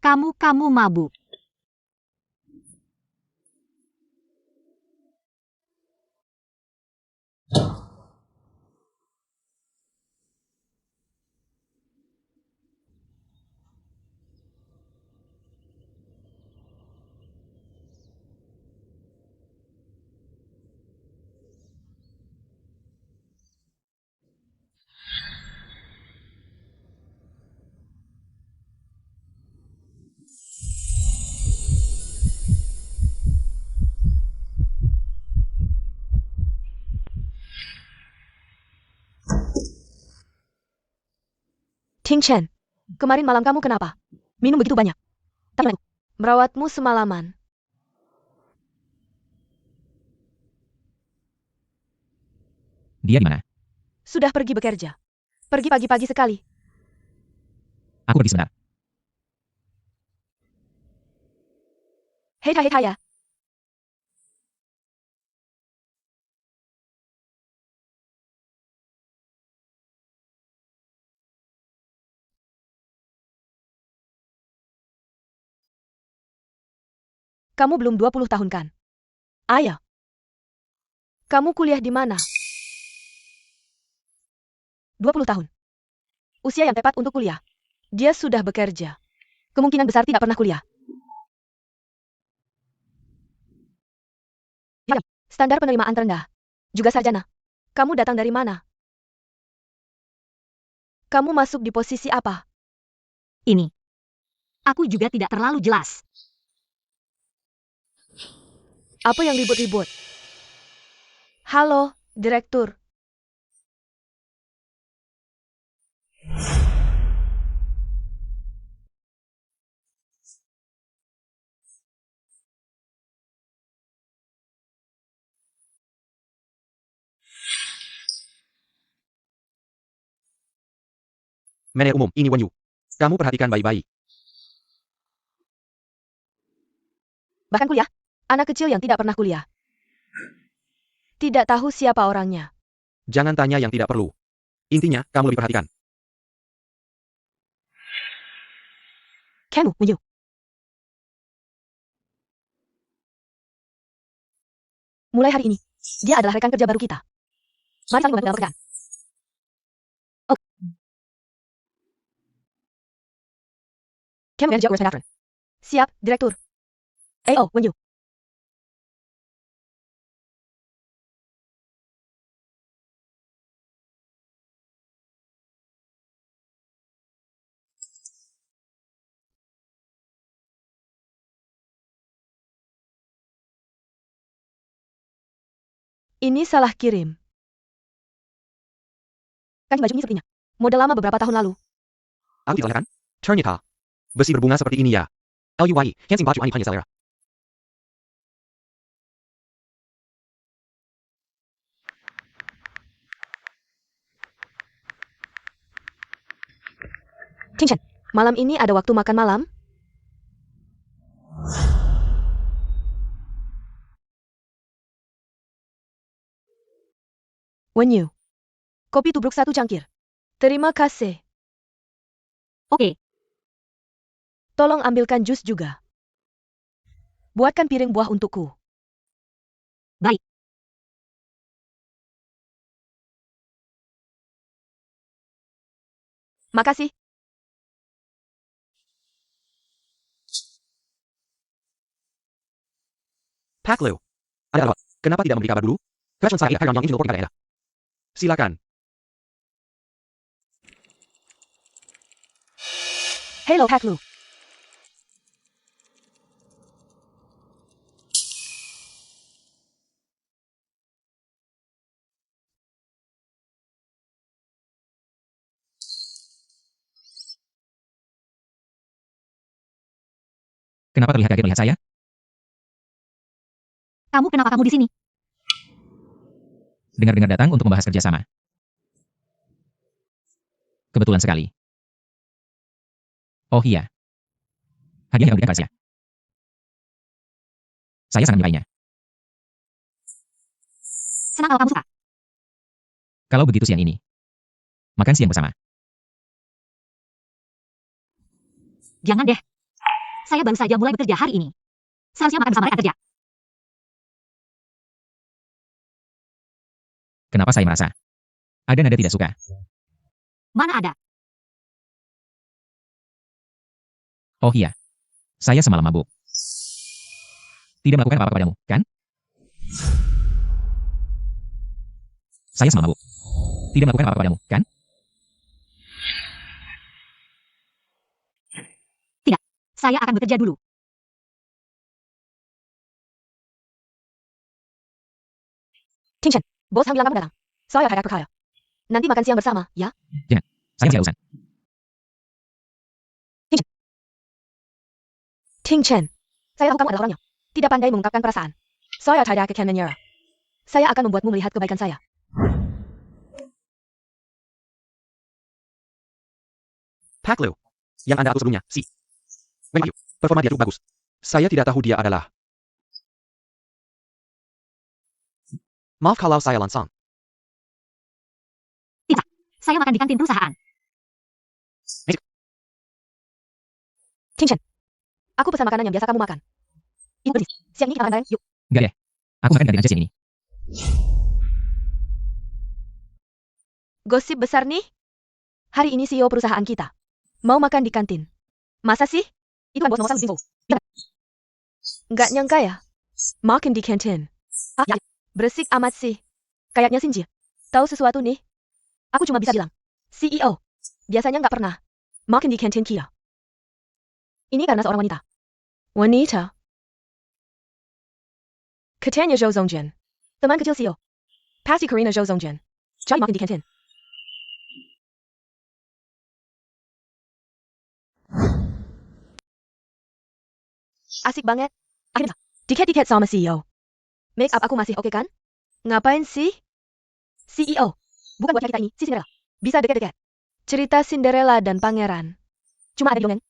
Kamu mabuk. Ting Chen, kemarin malam kamu kenapa? Minum begitu banyak. Tapi merawatmu semalaman. Dia di mana? Sudah pergi bekerja. Pergi pagi-pagi sekali. Aku pergi sebentar. Hei ya. Kamu belum 20 tahun kan? Ayah. Kamu kuliah di mana? 20 tahun. Usia yang tepat untuk kuliah. Dia sudah bekerja. Kemungkinan besar tidak pernah kuliah. Ya, standar penerimaan terendah. Juga sarjana. Kamu datang dari mana? Kamu masuk di posisi apa? Ini. Aku juga tidak terlalu jelas. Apa yang ribut-ribut? Halo, Direktur. Manajer umum, ini Wen Yu. Kamu perhatikan baik-baik. Bahkan kuliah? Anak kecil yang tidak pernah kuliah. Tidak tahu siapa orangnya. Jangan tanya yang tidak perlu. Intinya, kamu lebih perhatikan. Kamu, Wen Yu. Mulai hari ini, dia adalah rekan kerja baru kita. Mari saling membantu dalam pekerjaan. Oke. Kamu manajer urus management. Siap, Direktur. Wen Yu. Ini salah kirim. Kancing baju ini sepertinya. Model lama beberapa tahun lalu. Aku tidak salah kan? Ternyata. Besi berbunga seperti ini ya. Luyi, Hansing baju ani punya selera. Tingchen, malam ini ada waktu makan malam? Wenyu. Kopi tubruk 1 cangkir. Terima kasih. Oke, Tolong ambilkan jus juga. Buatkan piring buah untukku. baik. Makasih. Pak Liu. Ada apa? Kenapa tidak memberi kabar dulu? Fashion saya yang ingin melopor pada Anda. Silakan. Hello, Pak Lu. Kenapa terlihat kaget melihat saya? Kenapa kamu di sini? Dengar-dengar datang untuk membahas kerjasama. Kebetulan sekali. Oh iya. Hadiah yang diberikan pada saya. Saya sangat menyukainya. Senang kalau kamu suka. Kalau begitu siang ini. Makan siang bersama. Jangan deh. Saya baru saja mulai bekerja hari ini. Seharusnya makan bersama rekan kerja. Kenapa saya merasa? Ada nada tidak suka. Mana ada? Oh iya. Saya semalam mabuk. Tidak melakukan apa-apa padamu, kan? Saya semalam mabuk. Tidak melakukan apa-apa padamu, kan? Saya akan bekerja dulu. Tingchen, bos Han bilang kamu datang. Saya tidak percaya. Nanti makan siang bersama, ya? Saya tidak urusan. Tingchen, saya tahu kamu adalah orangnya. Tidak pandai mengungkapkan perasaan. Saya tidak akan menyerah. Saya akan membuatmu melihat kebaikan saya. Pak Liu. Yang Anda atur sebelumnya, si. Wang Yu. Performa dia cukup bagus. Saya tidak tahu dia adalah. Maaf kalau saya langsung. Saya makan di kantin perusahaan. Tingchen, aku pesan makanan yang biasa kamu makan. Itu bersih. Siang ini kita makan bareng, yuk. Enggak deh. Aku makan gantiin aja siang ini. Gosip besar nih. Hari ini CEO perusahaan kita mau makan di kantin. Masa sih? Itu kan bos nomor 1 di info. Nggak nyangka ya? Makan di kantin. Ah, ya. Bersik amat sih. Kayaknya Shinji. Tahu sesuatu nih? Aku cuma bisa bilang. CEO. Biasanya nggak pernah. Makan di kantin Kia. Ini karena seorang wanita. Wanita? Katanya Zhou Zongjian. Teman kecil CEO. Pasti Karina Zhou Zongjian. Jadi makan di kantin. Asik banget. Akhirnya, diket-diket sama CEO. Make up aku masih oke kan? Ngapain sih? CEO. Bukan buat kita ini, si Cinderella. Bisa deket-deket. Cerita Cinderella dan pangeran. Cuma ada di dongeng.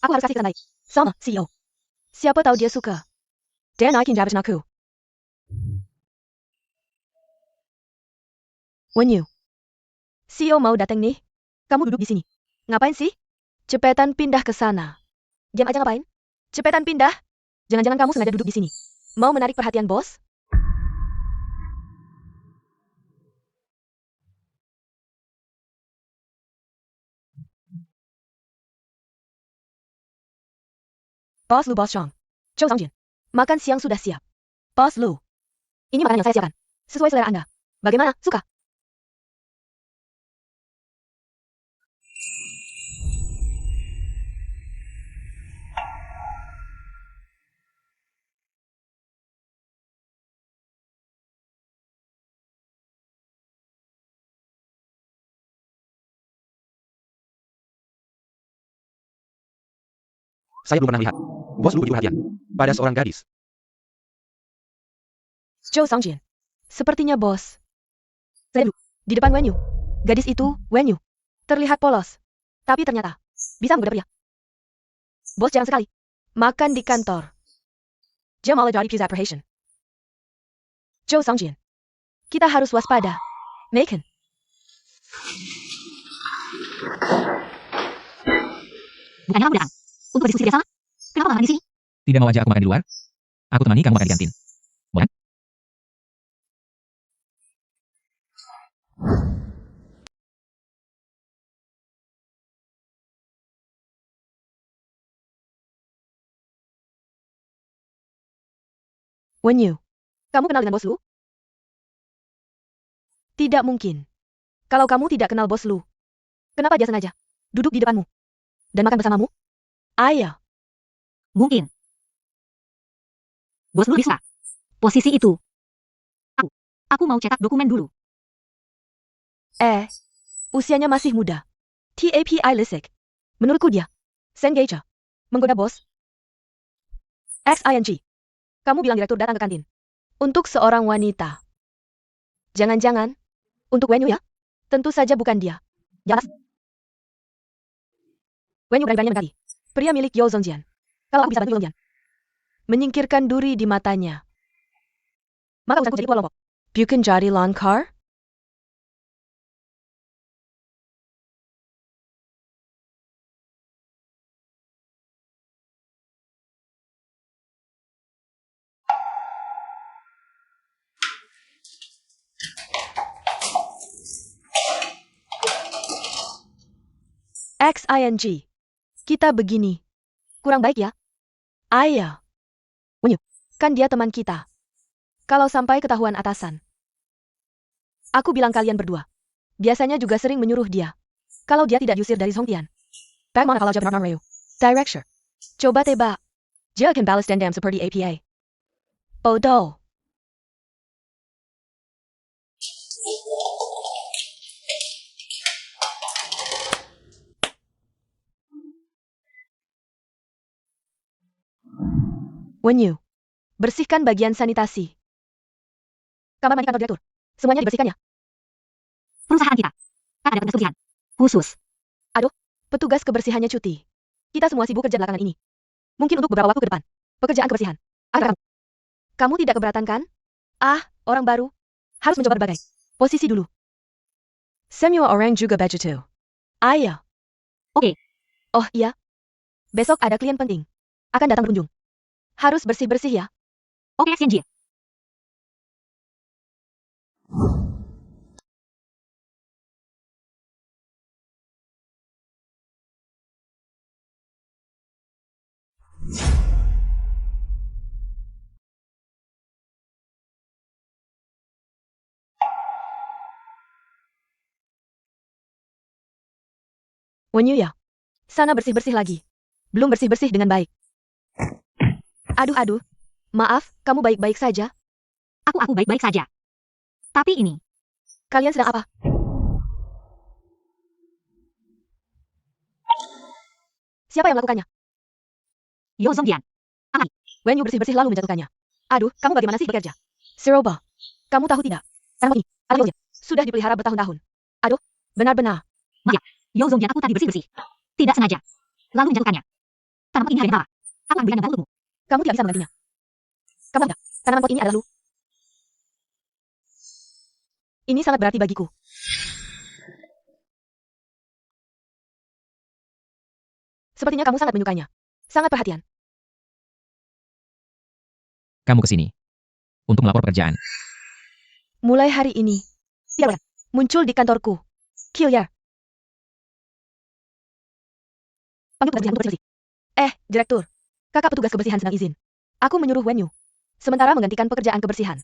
Aku harus kasih kesan baik. Sama, CEO. Siapa tahu dia suka. Dia naikin jabatan aku. Wenyu. CEO mau datang nih. Kamu duduk di sini. Ngapain sih? Cepetan pindah ke sana. Diam aja ngapain? Cepetan pindah. Jangan-jangan kamu sengaja duduk di sini. Mau menarik perhatian bos? Bos Lu, Bos Chong. Zhou Zongjin. Makan siang sudah siap. Bos Lu. Ini makanan yang saya siapkan. Sesuai selera Anda. Bagaimana? Suka? Saya belum pernah melihat bos Lu begitu perhatian pada seorang gadis. Zhou Songjin. Sepertinya bos. Saya dulu. Di depan Wenyu. Gadis itu, Wenyu. Terlihat polos. Tapi ternyata bisa menggoda pria. Bos jarang sekali makan di kantor. Dia malah jadi pusat perhatian. Zhou Songjin. Kita harus waspada. Maken. Bukannya kamu datang untuk berdiskusi bersama? Kenapa makan di sini? Tidak mau ajak aku makan di luar? Aku temani kamu makan di kantin. Boleh? Wenyu. Kamu kenal dengan bos Lu? Tidak mungkin. Kalau kamu tidak kenal bos Lu, kenapa dia sengaja duduk di depanmu dan makan bersamamu? Ayo. Mungkin. Bos Lu bisa. Posisi itu. Aku mau cetak dokumen dulu. Usianya masih muda. TAPI Lisik. Menurutku dia sengaja menggoda bos. XING. Kamu bilang direktur datang ke kantin untuk seorang wanita. Jangan-jangan untuk Wenyu ya? Tentu saja bukan dia. Jelas. Wenyu berani-beraninya mendekati pria milik Yo Zongjian. Kalau aku bisa bantu Yo Zongjian menyingkirkan duri di matanya, maka urusanku jadi keluar lompok. Bukan jadi langkar? XING. Kita begini. Kurang baik ya? Ayo. Wenyu, kan dia teman kita. Kalau sampai ketahuan atasan. Aku bilang kalian berdua. Biasanya juga sering menyuruh dia. Kalau dia tidak diusir dari Zhongtian. Bagaimana kalau dia benar-benar Ryu? Director. Coba tebak. Dia akan balas dendam seperti APA. Bodoh. Wenyu, bersihkan bagian sanitasi. Kamar mandi kantor direktur. Semuanya dibersihkan ya. Perusahaan kita kan ada petugas kebersihan khusus. Petugas kebersihannya cuti. Kita semua sibuk kerja belakangan ini. Mungkin untuk beberapa waktu ke depan. Pekerjaan kebersihan. Kamu tidak keberatan kan? Orang baru. Harus mencoba berbagai posisi dulu. Semua orang juga begitu. Ayo. Oke. Oh iya. Besok ada klien penting. Akan datang berkunjung. Harus bersih-bersih ya. Oke, XNG. Wenyu ya. Sana bersih-bersih lagi. Belum bersih-bersih dengan baik. Aduh. Maaf, kamu baik-baik saja? Aku baik-baik saja. Tapi ini, Kalian sedang apa? Siapa yang melakukannya? Yo Zongjian. Wenyu bersih-bersih lalu menjatuhkannya. Aduh, kamu bagaimana sih bekerja? Siroba, kamu tahu tidak? Tanaman ini, Yo sudah dipelihara bertahun-tahun. Aduh, benar-benar. Yo Zongjian, aku tadi bersih-bersih. Tidak sengaja. Lalu menjatuhkannya. Tanaman ini ada apa? Aku akan berikan untukmu. Kamu tidak bisa menggantinya. Kamu tidak. Tanaman pot ini adalah lu. Ini sangat berarti bagiku. Sepertinya kamu sangat menyukainya. Sangat perhatian. Kamu kesini untuk melapor pekerjaan. Mulai hari ini, tidak boleh muncul di kantorku. Killier. Panggil petugas untuk bersih. Direktur. Kakak petugas kebersihan sedang izin. Aku menyuruh Wenyu. Sementara menggantikan pekerjaan kebersihan.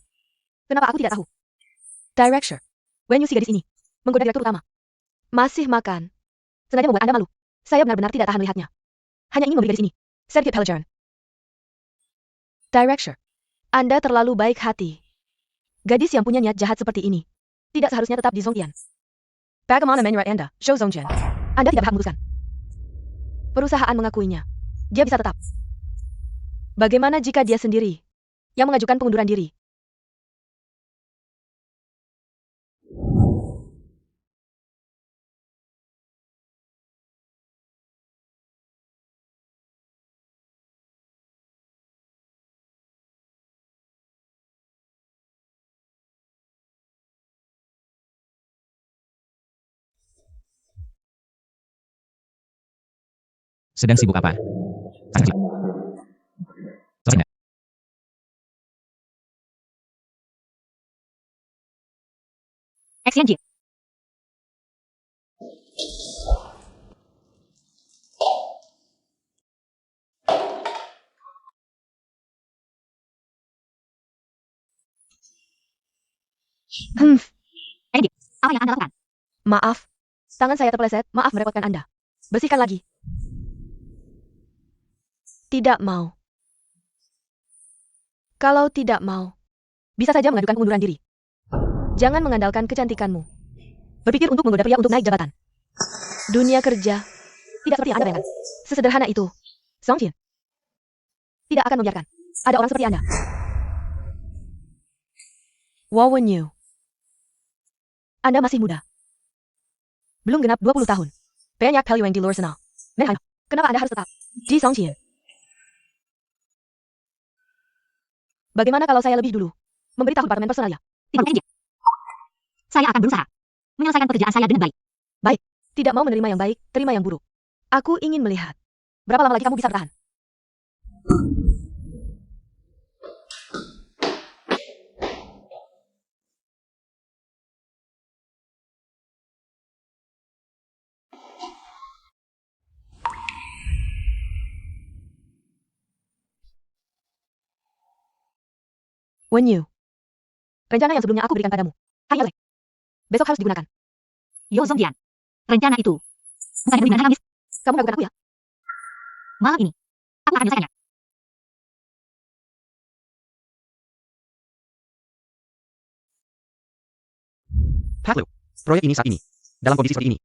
Kenapa aku tidak tahu? Director. Wenyu si gadis ini. Menggoda direktur utama. Masih makan. Sengaja membuat Anda malu. Saya benar-benar tidak tahan melihatnya. Hanya ingin membeli gadis ini sedikit pelajaran. Director. Anda terlalu baik hati. Gadis yang punya niat jahat seperti ini tidak seharusnya tetap di Zhongtian. Bagaimana menurut Anda, Zhou Zongjian? Anda tidak berhak memutuskan. Perusahaan mengakuinya. dia bisa tetap. Bagaimana jika dia sendiri yang mengajukan pengunduran diri? Sedang sibuk apa? Sangat sibuk. Selesai nggak? Exchange. Hmm, Edit. Apa yang Anda lakukan? maaf. Tangan saya terpeleset, maaf merepotkan Anda. Bersihkan lagi. Tidak mau. Kalau tidak mau, bisa saja mengajukan pengunduran diri. Jangan mengandalkan kecantikanmu. Berpikir untuk menggoda pria untuk naik jabatan. Dunia kerja tidak seperti yang Anda bayangkan. Sesederhana itu. Song Jin tidak akan membiarkan ada orang seperti Anda. Wow Wen-yu. Anda masih muda. Belum genap 20 tahun. Banyak peluang di luar sana. Menhan, kenapa Anda harus tetap di Song Jin? Bagaimana kalau saya lebih dulu memberitahu departemen personalnya? Tidak edit. Saya akan berusaha menyelesaikan pekerjaan saya dengan baik. Tidak mau menerima yang baik, terima yang buruk. Aku ingin melihat berapa lama lagi kamu bisa bertahan. Wen-yu, rencana yang sebelumnya aku berikan padamu hanya jelek. Besok harus digunakan. Yo Zongdian. Rencana itu bukan demi menangis. Kamu ragukan aku ya? Malam ini aku akan menyelesaikannya. Pak Liu, proyek ini saat ini, dalam kondisi seperti ini.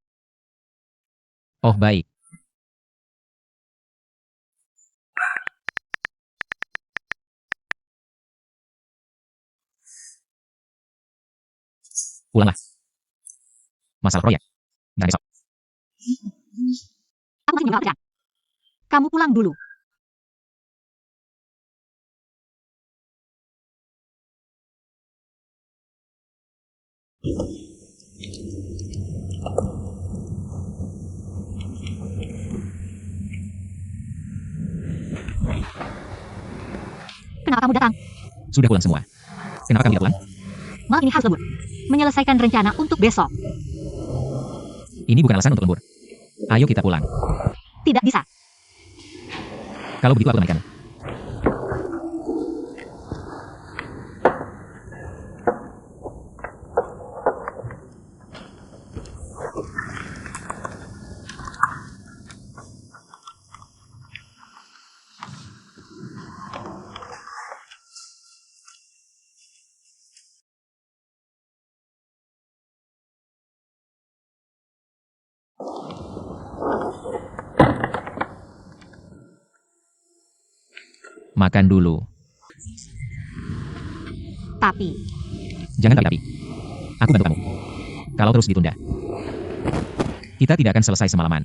Oh, baik. Ulanglah. Masalah proyek. Dan besok. Aku masih menjawab pekerjaan. Kamu pulang dulu. Kenapa kamu datang? Sudah pulang semua. Kenapa kamu tidak pulang? Malam ini harus lembur. Menyelesaikan rencana untuk besok. Ini bukan alasan untuk lembur. Ayo kita pulang. Tidak bisa. Kalau begitu aku lemaikan. Makan dulu. Tapi Jangan tapi-tapi. Aku bantu kamu. Kalau terus ditunda, kita tidak akan selesai semalaman.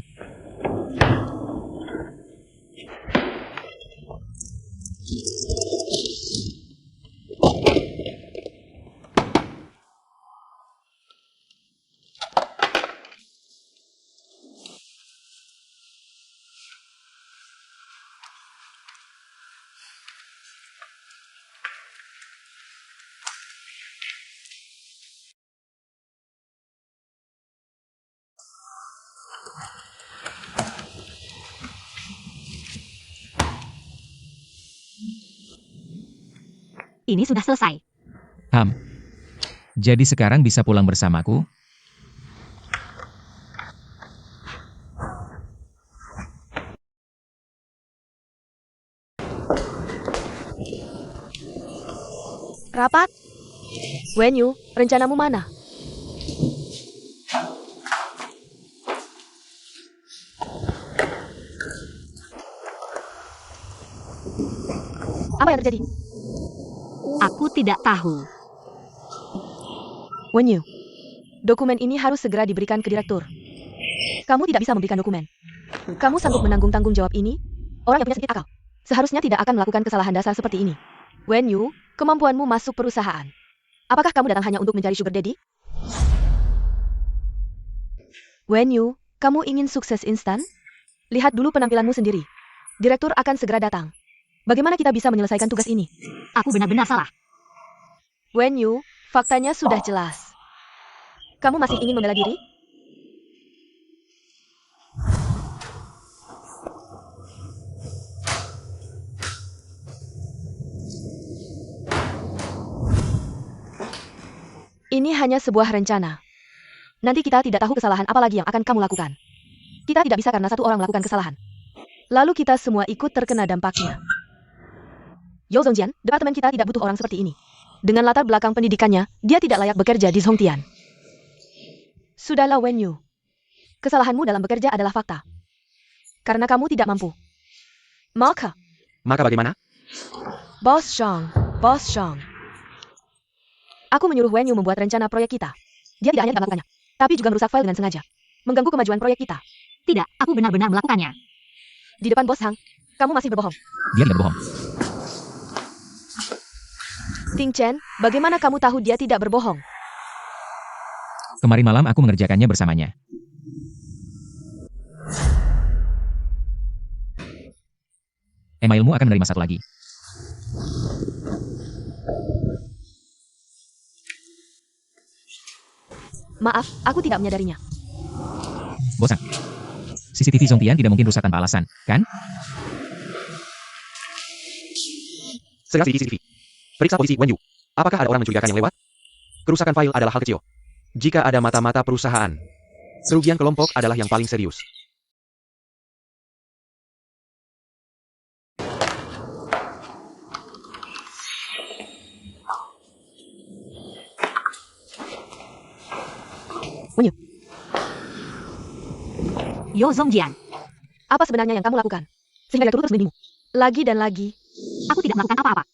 ini sudah selesai. Jadi sekarang bisa pulang bersamaku? Rapat? Wen-yu, rencanamu mana? Apa yang terjadi? Aku tidak tahu. Wen Yu, dokumen ini harus segera diberikan ke direktur. Kamu tidak bisa memberikan dokumen. Kamu sanggup menanggung tanggung jawab ini? Orang yang punya sedikit akal seharusnya tidak akan melakukan kesalahan dasar seperti ini. Wen Yu, kemampuanmu masuk perusahaan. Apakah kamu datang hanya untuk mencari sugar daddy? Wen Yu, kamu ingin sukses instan? Lihat dulu penampilanmu sendiri. Direktur akan segera datang. Bagaimana kita bisa menyelesaikan tugas ini? Aku benar-benar salah. Wen Yu, faktanya sudah jelas. Kamu masih ingin membela diri? Ini hanya sebuah rencana. Nanti kita tidak tahu kesalahan apa lagi yang akan kamu lakukan. Kita tidak bisa karena satu orang melakukan kesalahan. Lalu kita semua ikut terkena dampaknya. Yo Zongjian, departemen kita tidak butuh orang seperti ini. Dengan latar belakang pendidikannya, dia tidak layak bekerja di Zhongtian. Sudahlah Wen Yu. Kesalahanmu dalam bekerja adalah fakta. Karena kamu tidak mampu. Maka, bagaimana? Boss Shang. Aku menyuruh Wen Yu membuat rencana proyek kita. Dia tidak hanya tidak melakukannya, tapi juga merusak file dengan sengaja. Mengganggu kemajuan proyek kita. Tidak, aku benar-benar melakukannya. Di depan Bos Hang, kamu masih berbohong. Dia tidak berbohong. Ting Chen, bagaimana kamu tahu dia tidak berbohong? Kemarin malam aku mengerjakannya bersamanya. Emailmu akan menerima satu lagi. Maaf, aku tidak menyadarinya. Bosan. CCTV Zhongtian tidak mungkin rusak tanpa alasan, kan? Segera CCTV. Periksa posisi Wen Yu. Apakah ada orang mencurigakan yang lewat? Kerusakan file adalah hal kecil. Jika ada mata-mata perusahaan, kerugian kelompok adalah yang paling serius. Wen Yu, Yo Zongjian, apa sebenarnya yang kamu lakukan? Sehingga direktur terus melindungimu. Lagi dan lagi, aku tidak melakukan apa-apa.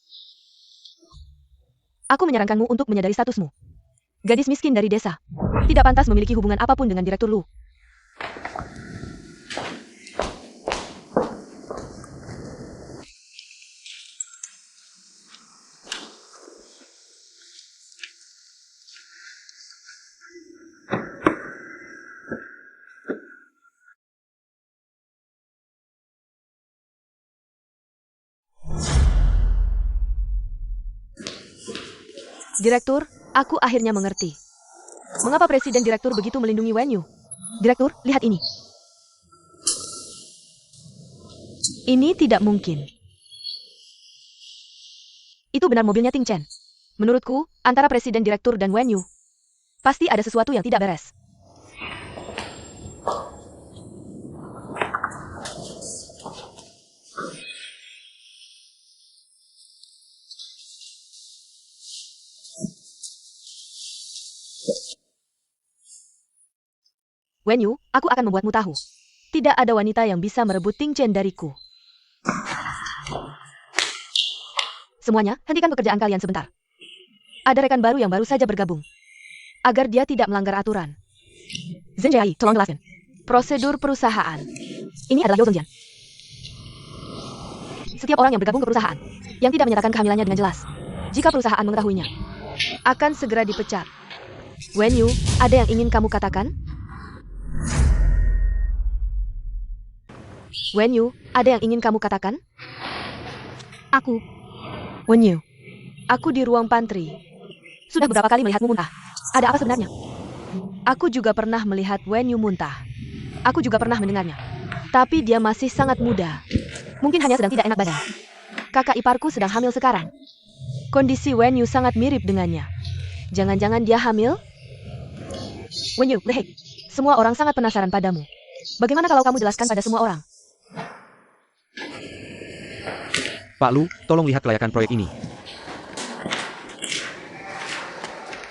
aku menyarankanmu untuk menyadari statusmu. Gadis miskin dari desa. Tidak pantas memiliki hubungan apapun dengan Direktur Lu. Direktur, aku akhirnya mengerti. Mengapa Presiden Direktur begitu melindungi Wen Yu? Direktur, lihat ini. Ini tidak mungkin. Itu benar mobilnya Ting Chen. Menurutku, antara Presiden Direktur dan Wen Yu, pasti ada sesuatu yang tidak beres. Wen Yu, aku akan membuatmu tahu. Tidak ada wanita yang bisa merebut Ting Chen dariku. Semuanya, hentikan pekerjaan kalian sebentar. Ada rekan baru yang baru saja bergabung. Agar dia tidak melanggar aturan. Zhen Jiai, tolong jelaskan. Prosedur perusahaan. Ini adalah Yo Zongjian. Setiap orang yang bergabung ke perusahaan, yang tidak menyatakan kehamilannya dengan jelas, jika perusahaan mengetahuinya, akan segera dipecat. Wen Yu, ada yang ingin kamu katakan? Wen Yu, ada yang ingin kamu katakan? Aku, Wen Yu, aku di ruang pantry. Sudah beberapa kali melihatmu muntah. Ada apa sebenarnya? Aku juga pernah melihat Wen Yu muntah. Aku juga pernah mendengarnya. Tapi dia masih sangat muda. Mungkin hanya sedang tidak enak badan. Kakak iparku sedang hamil sekarang. Kondisi Wen Yu sangat mirip dengannya. Jangan-jangan dia hamil? Wen Yu, lehek. Semua orang sangat penasaran padamu. Bagaimana kalau kamu jelaskan pada semua orang? Pak Lu, tolong lihat kelayakan proyek ini.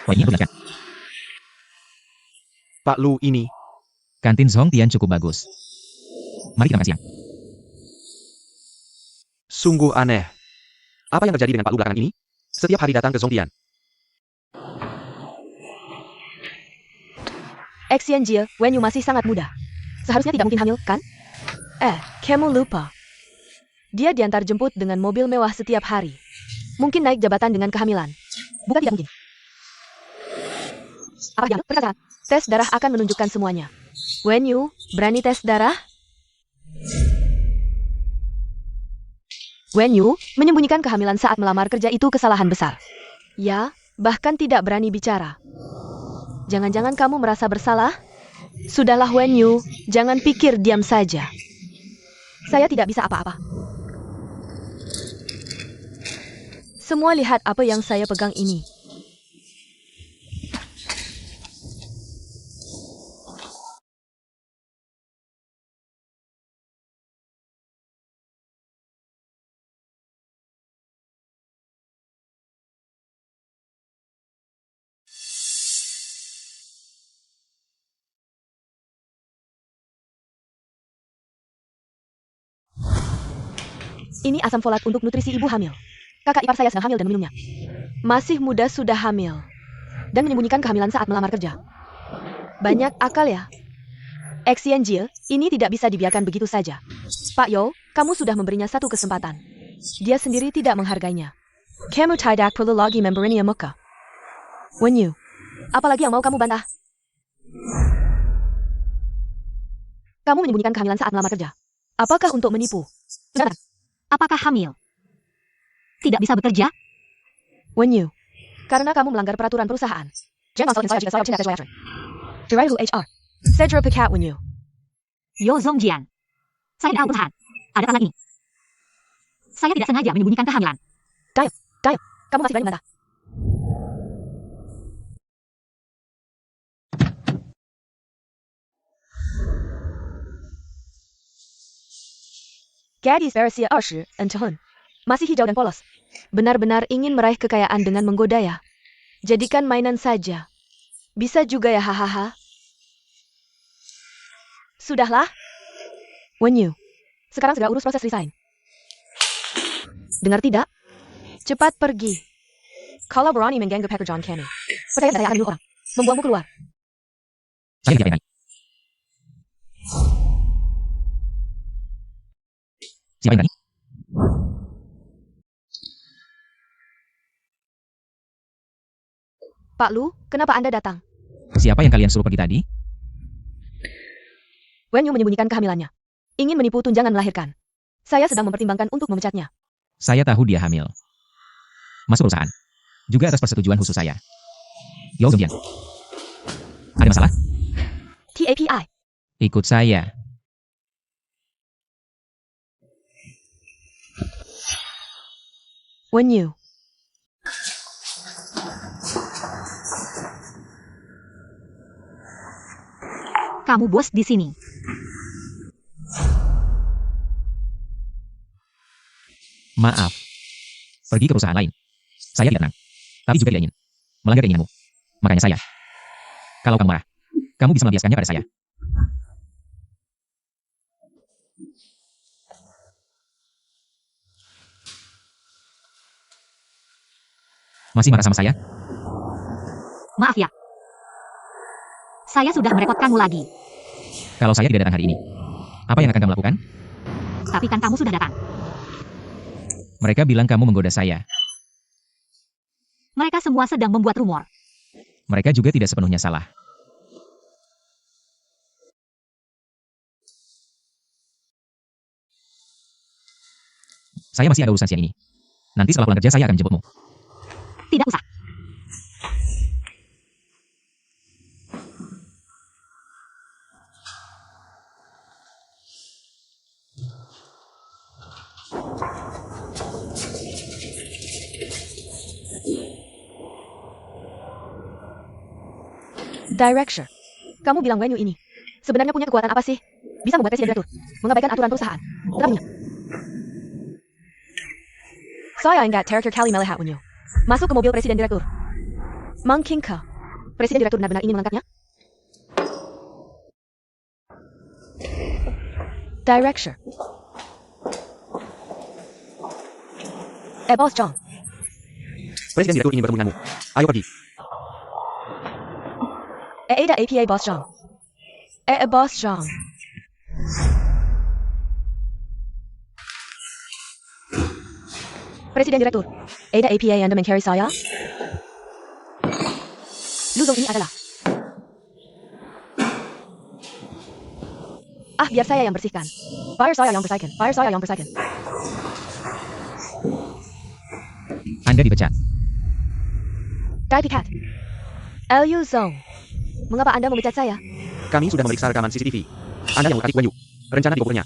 Poinnya perlihatkan. Pak Lu, ini. Kantin Zhongtian cukup bagus. Mari kita makan siang. Sungguh aneh. Apa yang terjadi dengan Pak Lu belakangan ini? Setiap hari datang ke Zongtian. Xianjie, Wen Yu masih sangat muda. Seharusnya tidak mungkin hamil, kan? Kamu lupa. Dia diantar jemput dengan mobil mewah setiap hari. Mungkin naik jabatan dengan kehamilan. Bukan tidak mungkin. Apa yang perkataan? Tes darah akan menunjukkan semuanya. Wen Yu, berani tes darah? Wen Yu, menyembunyikan kehamilan saat melamar kerja itu kesalahan besar. Ya, bahkan tidak berani bicara. Jangan-jangan kamu merasa bersalah? Sudahlah Wen Yu, jangan pikir diam saja. Saya tidak bisa apa-apa. Semua lihat apa yang saya pegang ini. Ini asam folat untuk nutrisi ibu hamil. Kakak ipar saya sedang hamil dan meminumnya. Masih muda sudah hamil. Dan menyembunyikan kehamilan saat melamar kerja. Banyak akal ya. Xianjie, ini tidak bisa dibiarkan begitu saja. Pak Yo, kamu sudah memberinya satu kesempatan. Dia sendiri tidak menghargainya. Kamu tidak perlu lagi memberinya muka. Wen Yu, apalagi yang mau kamu bantah? Kamu menyembunyikan kehamilan saat melamar kerja. Apakah untuk menipu? Benar. Apakah hamil? Tidak bisa bekerja? Wen Yu, karena kamu melanggar peraturan perusahaan. Jangan konsultasi saya jika saya bertindak sesuai aturan. Director HR, Cedro Pekat Wen Yu. Yo Zongjian. Saya tahu perusahaan. Ada tanda ini. Saya tidak sengaja menyembunyikan kehamilan. Diam, kamu masih berani membantah. Gadis berusia 20 tahun. Masih hijau dan polos. Benar-benar ingin meraih kekayaan dengan menggoda ya. Jadikan mainan saja. Bisa juga ya hahaha. Sudahlah. Wen Yu, sekarang segera urus proses resign. Dengar tidak? Cepat pergi. Kalau berani mengganggu pekerjaan kami, percaya saya akan menyuruh orang membuangmu keluar. Saya tidak berani. Siapa yang berani? Pak Lu, kenapa Anda datang? Siapa yang kalian suruh pergi tadi? Wen Yu menyembunyikan kehamilannya. Ingin menipu tunjangan melahirkan. Saya sedang mempertimbangkan untuk memecatnya. Saya tahu dia hamil. Masuk perusahaan. Juga atas persetujuan khusus saya. Yo Zongjian. Ada masalah? TAPI. Ikut saya. Wen Yu. Kamu bos di sini. Maaf. Pergi ke perusahaan lain. Saya tidak tenang. Tapi juga tidak ingin melanggar keinginanmu. Makanya saya. Kalau kamu marah, kamu bisa melampiaskannya pada saya. Masih marah sama saya? Maaf ya. Saya sudah merepotkanmu lagi. Kalau saya tidak datang hari ini, apa yang akan kamu lakukan? Tapi kan kamu sudah datang. Mereka bilang kamu menggoda saya. Mereka semua sedang membuat rumor. Mereka juga tidak sepenuhnya salah. Saya masih ada urusan siang ini. Nanti setelah pulang kerja saya akan menjemputmu. Tidak usah. Director, kamu bilang Wen Yu ini sebenarnya punya kekuatan apa sih? Bisa membuat presiden direktur mengabaikan aturan perusahaan. Tetapinya. Saya ingat terakhir kali melihat Wen Yu masuk ke mobil presiden direktur. Mungkinkah presiden direktur benar-benar ingin mengangkatnya? Director. Boss Chong. Presiden Direktur ingin bertemu denganmu. Ayo pergi. Ada APA Boss Chong. Boss Chong. Presiden Direktur, ada APA Anda mencari saya? Luzong ini adalah... biar saya yang bersihkan. Biar saya yang bersihkan. Biar saya yang bersihkan. Anda dipecat. Dai Pikat. Liu Zong. Mengapa Anda memecat saya? Kami sudah memeriksa rekaman CCTV. Anda yang melukai Guan Yu. Rencana dikuburnya.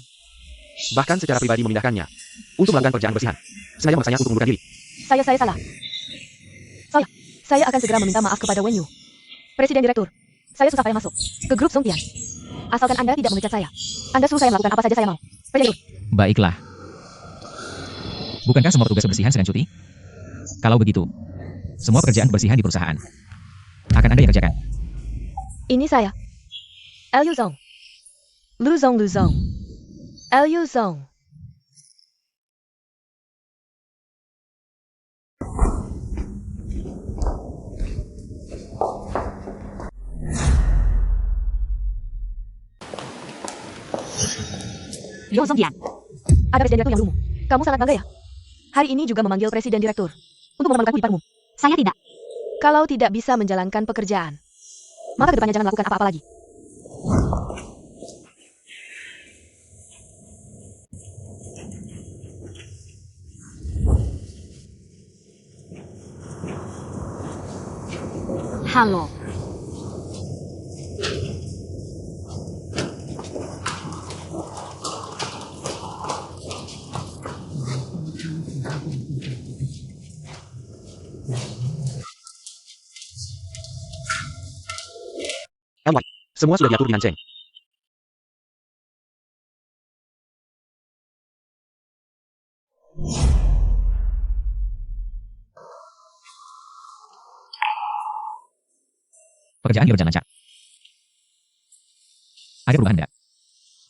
Bahkan secara pribadi memindahkannya. Untuk melakukan pekerjaan bersihan. Sengaja memaksanya untuk mengundurkan diri. Saya salah. Saya akan segera meminta maaf kepada Wen Yu. Presiden Direktur, saya susah payah masuk ke grup Songtian. Asalkan Anda tidak memecat saya. Anda suruh saya melakukan apa saja saya mau. Presiden Direktur. Baiklah. Bukankah semua petugas kebersihan sedang cuti? Kalau begitu, semua pekerjaan kebersihan di perusahaan akan Anda yang kerjakan. Ini saya. Liu Zong. Lu Zong. Liu Zong. Liu Zongtian. Ada presiden direktur yang lumu. Kamu sangat bangga ya? Hari ini juga memanggil presiden direktur untuk memalukanku di depan umum. Saya tidak. Kalau tidak bisa menjalankan pekerjaan, maka kedepannya jangan lakukan apa-apa lagi. Halo. LY. Semua sudah diatur dengan Cheng. Pekerjaan berjalan lancar. Ada perubahan enggak?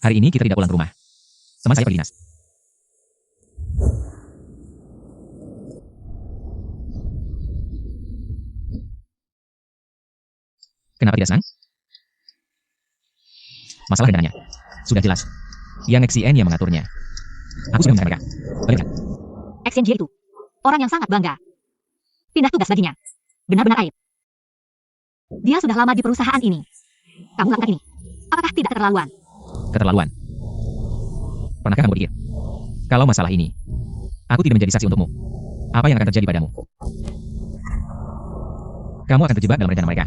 Hari ini kita tidak pulang ke rumah. Teman saya pergi dinas. Kenapa tidak senang? Masalah dananya. Sudah jelas. Yang XCN yang mengaturnya. Aku sudah meminta mereka. Bagaimana? XNJ itu. Orang yang sangat bangga. Pindah tugas baginya. Benar-benar aib. Dia sudah lama di perusahaan ini. Kamu lakukan ini. Apakah tidak keterlaluan? Keterlaluan. Pernahkah kamu pikir? Kalau masalah ini, aku tidak menjadi saksi untukmu. Apa yang akan terjadi padamu? Kamu akan terjebak dalam rencana mereka.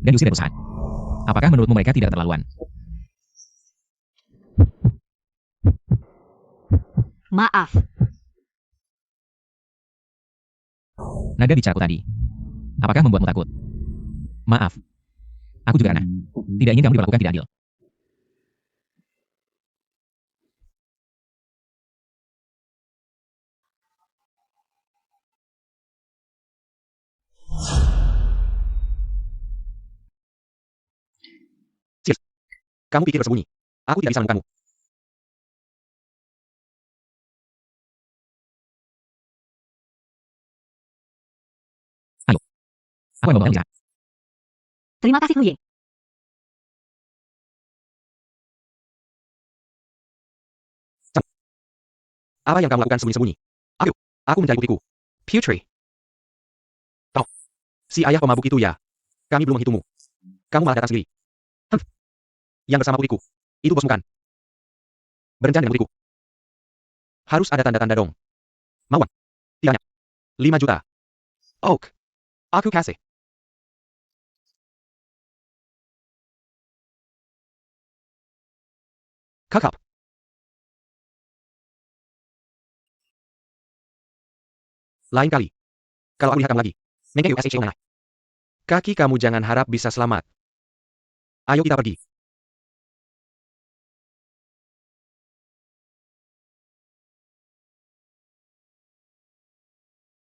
Dan diusir dari perusahaan. Apakah menurutmu mereka tidak keterlaluan? Maaf. Nada bicaraku tadi. Apakah membuatmu takut? Maaf. Aku juga karena tidak ingin kamu diperlakukan tidak adil. Kamu pikir bersembunyi. Aku tidak bisa menemukanmu. Ayo. Aku akan membawa kamu lihat. Terima kasih, Huye. Apa yang kamu lakukan sembunyi-sembunyi? Ayo, aku mencari putriku. Putri. Oh, si ayah pemabuk itu ya. Kami belum menghitungmu. Kamu malah datang sendiri. Yang bersama putriku. Itu bosmu kan? Berencana dengan putriku. Harus ada tanda-tanda dong. Mauan. Tidaknya. 5 juta. Oak. Aku kasih. Kakap. Lain kali. Kalau aku lihat kamu lagi. Mengke USHO mana? Kaki kamu jangan harap bisa selamat. Ayo kita pergi.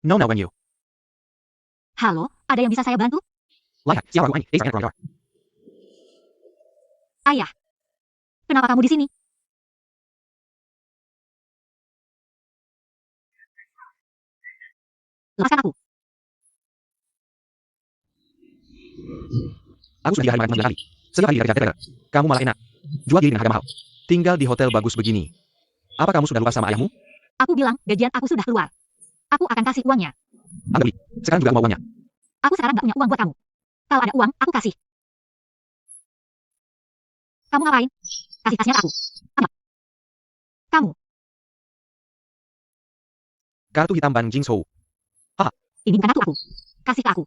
Nona Wen Yu. Halo, ada yang bisa saya bantu? Lihat, siapa aku ini? Desa Roy. Ayah. Kenapa kamu di sini? Lepaskan aku. Aku sudah diarahi malaikat 9 kali. Setiap hari kerja better. Kamu malah enak. Jual diri dengan harga mahal. Tinggal di hotel bagus begini. Apa kamu sudah lupa sama ayahmu? Aku bilang, gajian aku sudah keluar. Aku akan kasih uangnya. Ambil beli. Sekarang juga mau uangnya. Aku sekarang gak punya uang buat kamu. Kalau ada uang, aku kasih. Kamu ngapain? Kasih tasnya ke aku. Apa? Kamu, Kartu hitam Ban Jingzhou. ini bukan kartu aku. Kasih ke aku.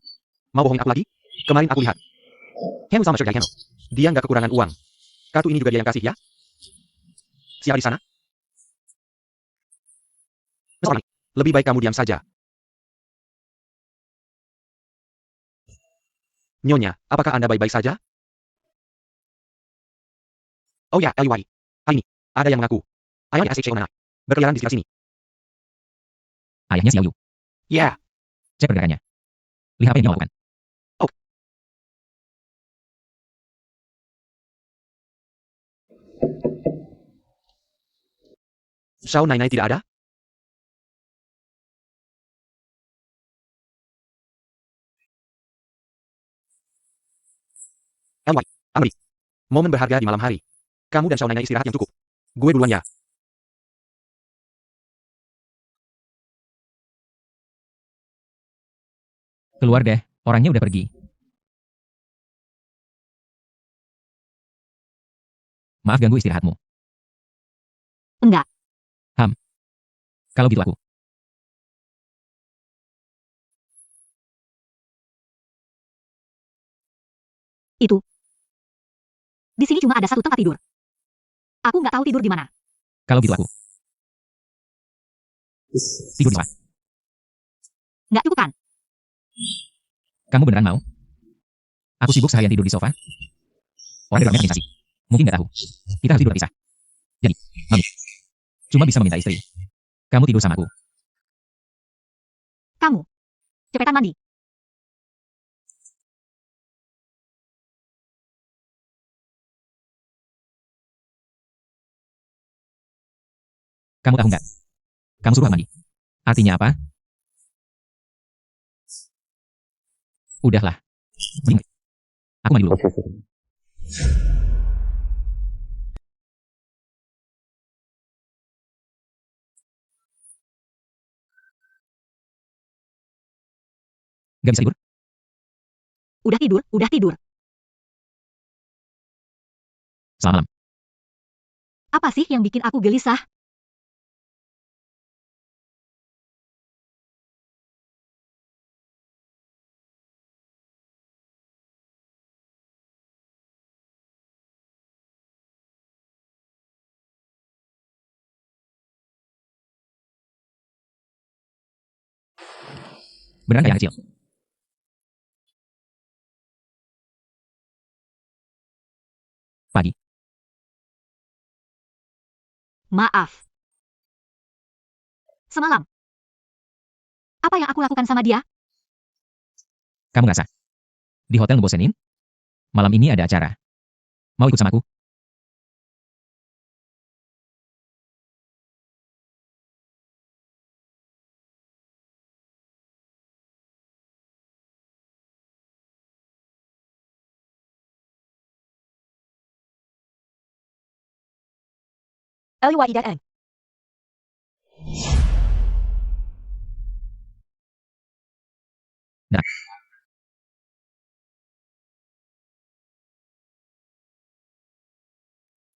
Mau bohongin aku lagi? Kemarin aku lihat. Hemu sama Sergei Hemu. Dia nggak kekurangan uang. Kartu ini juga dia yang kasih ya? Siapa di sana? Besok lagi. Lebih baik kamu diam saja. Nyonya, apakah Anda baik-baik saja? Oh ya, Eliwai. Hari ini, ada yang mengaku. Ayahnya SHO Nana. Berkeliaran di sekitar sini. Ayahnya Xiao Yu. Ya, Cek pergerakannya. Lihat apa yang dia lakukan. Shao Nainai tidak ada? Eliwai, Amri. Momen berharga di malam hari. Kamu dan Shao Nainai istirahat yang cukup. Gue duluan ya. Keluar deh, orangnya udah pergi. Maaf ganggu istirahatmu. Enggak. Kalau gitu aku. Itu. Di sini cuma ada satu tempat tidur. Aku nggak tahu tidur di mana. Kalau gitu aku. Tidur di sofa. Nggak cukup kan? Kamu beneran mau? Aku sibuk seharian tidur di sofa. Orang rame organisasi. Mungkin nggak tahu. Kita harus tidur berpisah. Jadi, mami. Cuma bisa meminta istri. Kamu tidur sama aku. Kamu. Cepetan mandi. Kamu tahu nggak? Kamu suruh aku mandi. Artinya apa? Udahlah. Mending. Aku mandi dulu. Gak bisa tidur? Udah tidur, udah tidur. Selamat malam. Apa sih yang bikin aku gelisah? Beneran kayak anak kecil. Pagi. Maaf. Semalam. Apa yang aku lakukan sama dia? Kamu ngerasa? Di hotel ngebosenin? Malam ini ada acara. Mau ikut sama aku? Eliwai dan Eng. Nah.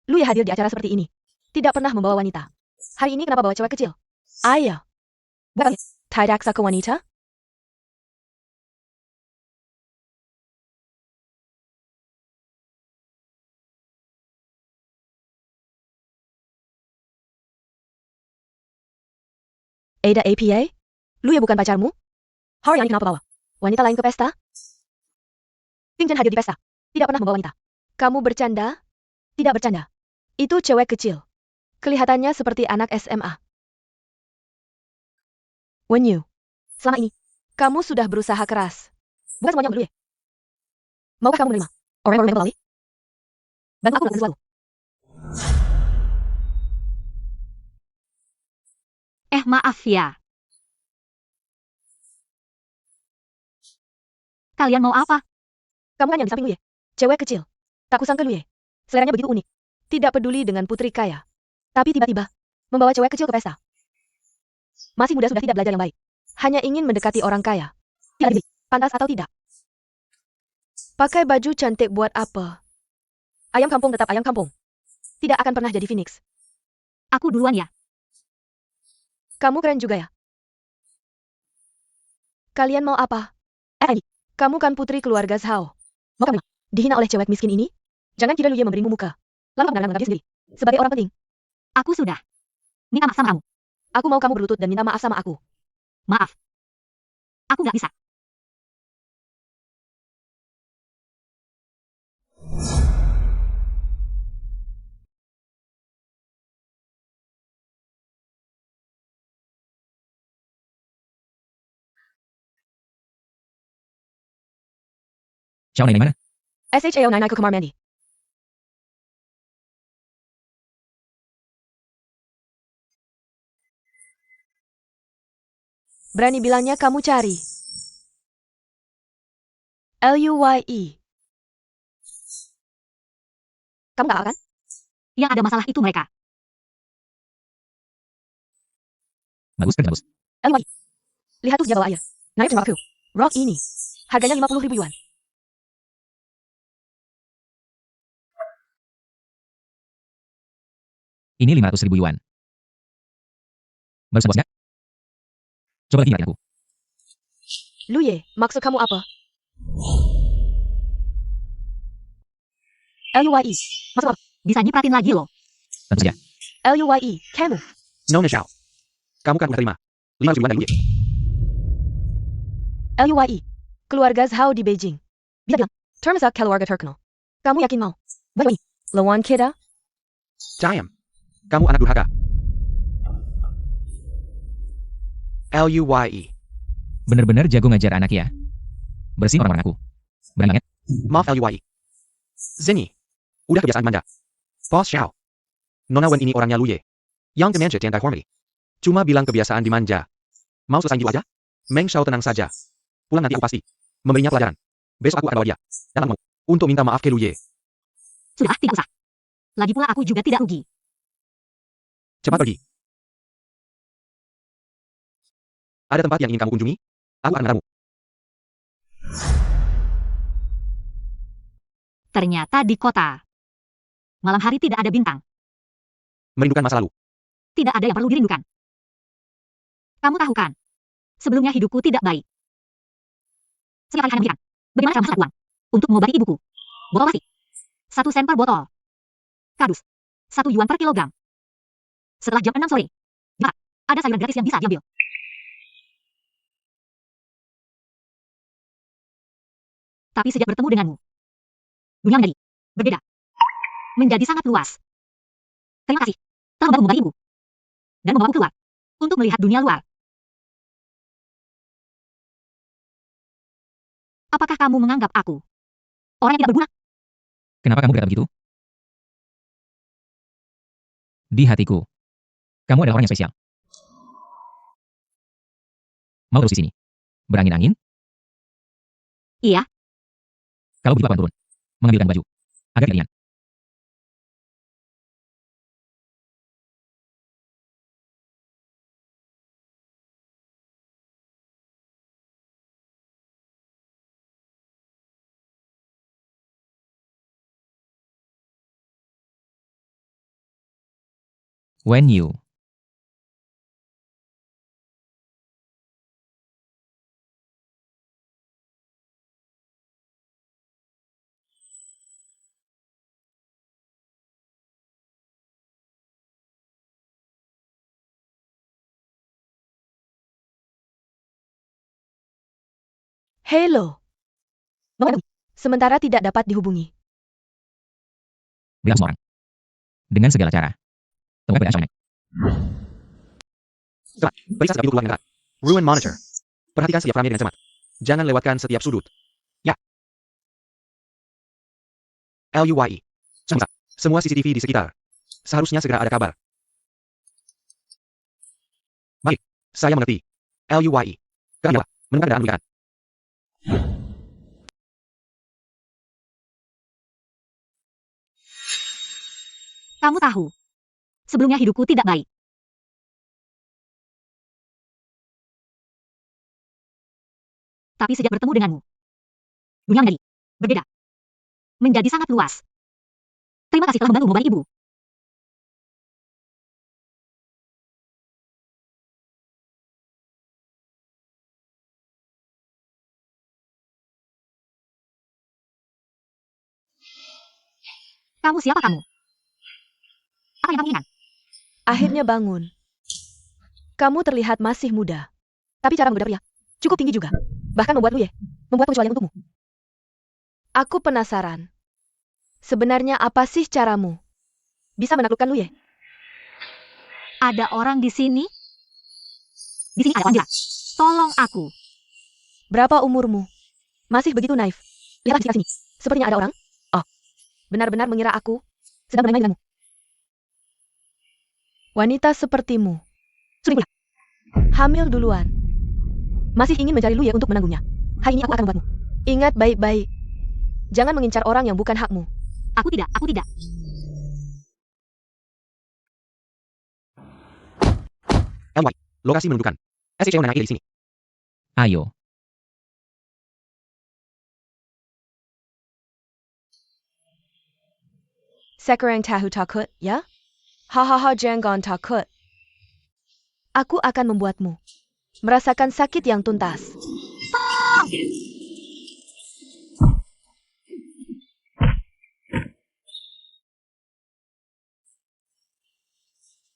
Lu ya hadir di acara seperti ini. Tidak pernah membawa wanita. Hari ini kenapa bawa cewek kecil? Ayo. Bukan. Tidak ke wanita? Ada APA? Lu ya bukan pacarmu? Hari ini kenapa bawa wanita lain ke pesta? Pingjan hadir di pesta. Tidak pernah membawa wanita. Kamu bercanda? Tidak bercanda. Itu cewek kecil. Kelihatannya seperti anak SMA. Wenyu. Selama ini, kamu sudah berusaha keras. Bukan semuanya untuk ya. Maukah kamu menerima orang-orang yang melalui? Bantu aku melakukan sesuatu. Maaf ya. Kalian mau apa? Kamu kan yang di samping Luye. Cewek kecil. Tak kusangka Luye. Seleranya begitu unik. Tidak peduli dengan putri kaya. Tapi tiba-tiba, membawa cewek kecil ke pesta. Masih muda sudah tidak belajar yang baik. Hanya ingin mendekati orang kaya. Tidak dibeli. Pantas atau tidak? Pakai baju cantik buat apa? Ayam kampung tetap ayam kampung. Tidak akan pernah jadi Phoenix. Aku duluan ya. Kamu keren juga ya. Kalian mau apa? Ini. Kamu kan putri keluarga Zhao. Mau kamu dihina oleh cewek miskin ini? Jangan kira Luye memberimu muka. Lalu kamu menganggap diri sendiri. Sebagai orang penting. Aku sudah. Minta maaf sama kamu. Aku mau kamu berlutut dan minta maaf sama aku. Maaf. Aku nggak bisa. Xiao Nai mana? SHAO Nai ke kamar mandi. Berani bilangnya kamu cari. LUYE. Kamu gak akan? Yang ada masalah itu mereka. Bagus, kerja bagus. LUYE. Lihat tuh dia bawa air. Naik sama aku. Rock ini. Harganya 50.000 yuan. Ini 500.000 yuan. Baru bosnya? Coba lagi aku. Luye, maksud kamu apa? LUYE. Maksud apa? Bisa nyipratin lagi loh. Tentu saja. LUYE. Kamu. Nona Xiao. Kamu kan udah terima 5.000 yuan dari Luye. LUYE. Keluarga Zhao di Beijing. Bisa bilang, termasuk keluarga terkenal. Kamu yakin mau? Baju ini. Lawan kita? Diam. Kamu anak durhaka. LUYE. Bener-bener jago ngajar anak ya. Bersihin orang-orang aku. Berani banget. Maaf LUYE. Zenny. Udah kebiasaan manja. Boss Xiao. Nona Wen ini orangnya Luye. Yang kemanjat dan hormati. Cuma bilang kebiasaan dimanja. Mau selesai dulu aja? Meng Xiao tenang saja. Pulang nanti aku pasti memberinya pelajaran. Besok aku akan bawa dia. Dan aku mau untuk minta maaf ke Luye. Sudah, tidak usah. Lagi pula aku juga tidak rugi. Cepat pergi. Ada tempat yang ingin kamu kunjungi? Aku akan mengantarmu. Ternyata di kota. Malam hari tidak ada bintang. Merindukan masa lalu. Tidak ada yang perlu dirindukan. Kamu tahu kan? Sebelumnya hidupku tidak baik. Setiap hari hanya memikirkan. Bagaimana cara menghasilkan uang untuk mengobati ibuku. Botol plastik. 1 sen per botol. Kardus. 1 yuan per kilogram. Setelah jam 6 sore. Nah, ada sayuran gratis yang bisa diambil. Tapi sejak bertemu denganmu, dunia menjadi berbeda. Menjadi sangat luas. Terima kasih telah membantu mengobati ibu. Dan membawaku keluar untuk melihat dunia luar. Apakah kamu menganggap aku orang yang tidak berguna? Kenapa kamu berkata begitu? Di hatiku, kamu adalah orang yang spesial. Mau terus di sini? Berangin-angin? Iya. Kalau begitu aku akan turun. Mengambilkan baju. Agar tidak ringan. When you. Hello. Sementara tidak dapat dihubungi. Bilang semua orang. Dengan segala cara. Temukan keberadaan Xiao Nai. Cepat, periksa setiap pintu keluar dengan ketat. Ruin monitor. Perhatikan setiap frame dengan cermat. Jangan lewatkan setiap sudut. Ya. LUYE. Semua CCTV di sekitar. Seharusnya segera ada kabar. Baik, saya mengerti. LUYE. Kedua, menemukan kendaraan peliharaan. Kamu tahu, sebelumnya hidupku tidak baik. Tapi sejak bertemu denganmu, dunia menjadi berbeda. Menjadi sangat luas. Terima kasih telah membantu mengobati ibu. Kamu siapa kamu? Apa yang kamu inginkan? Akhirnya bangun. Kamu terlihat masih muda. Tapi cara menggoda pria cukup tinggi juga. Bahkan membuat Luye membuat pengecualian untukmu. Aku penasaran. Sebenarnya apa sih caramu bisa menaklukkan Luye? Ada orang di sini? Di sini ada orang gila. Tolong aku. Berapa umurmu? Masih begitu naif. Lihatlah di sekitar sini. Sepertinya ada orang. Oh, benar-benar mengira aku sedang bermain denganmu. Wanita sepertimu. Sudah pula. Hamil duluan. Masih ingin mencari Luye untuk menanggungnya. Hari ini aku akan membuatmu. Ingat baik-baik. Jangan mengincar orang yang bukan hakmu. Aku tidak, aku tidak. LY, lokasi menunjukkan. SHO Nanai di sini. Ayo. Sekarang tahu takut, ya? Hahaha jangan takut. Aku akan membuatmu merasakan sakit yang tuntas.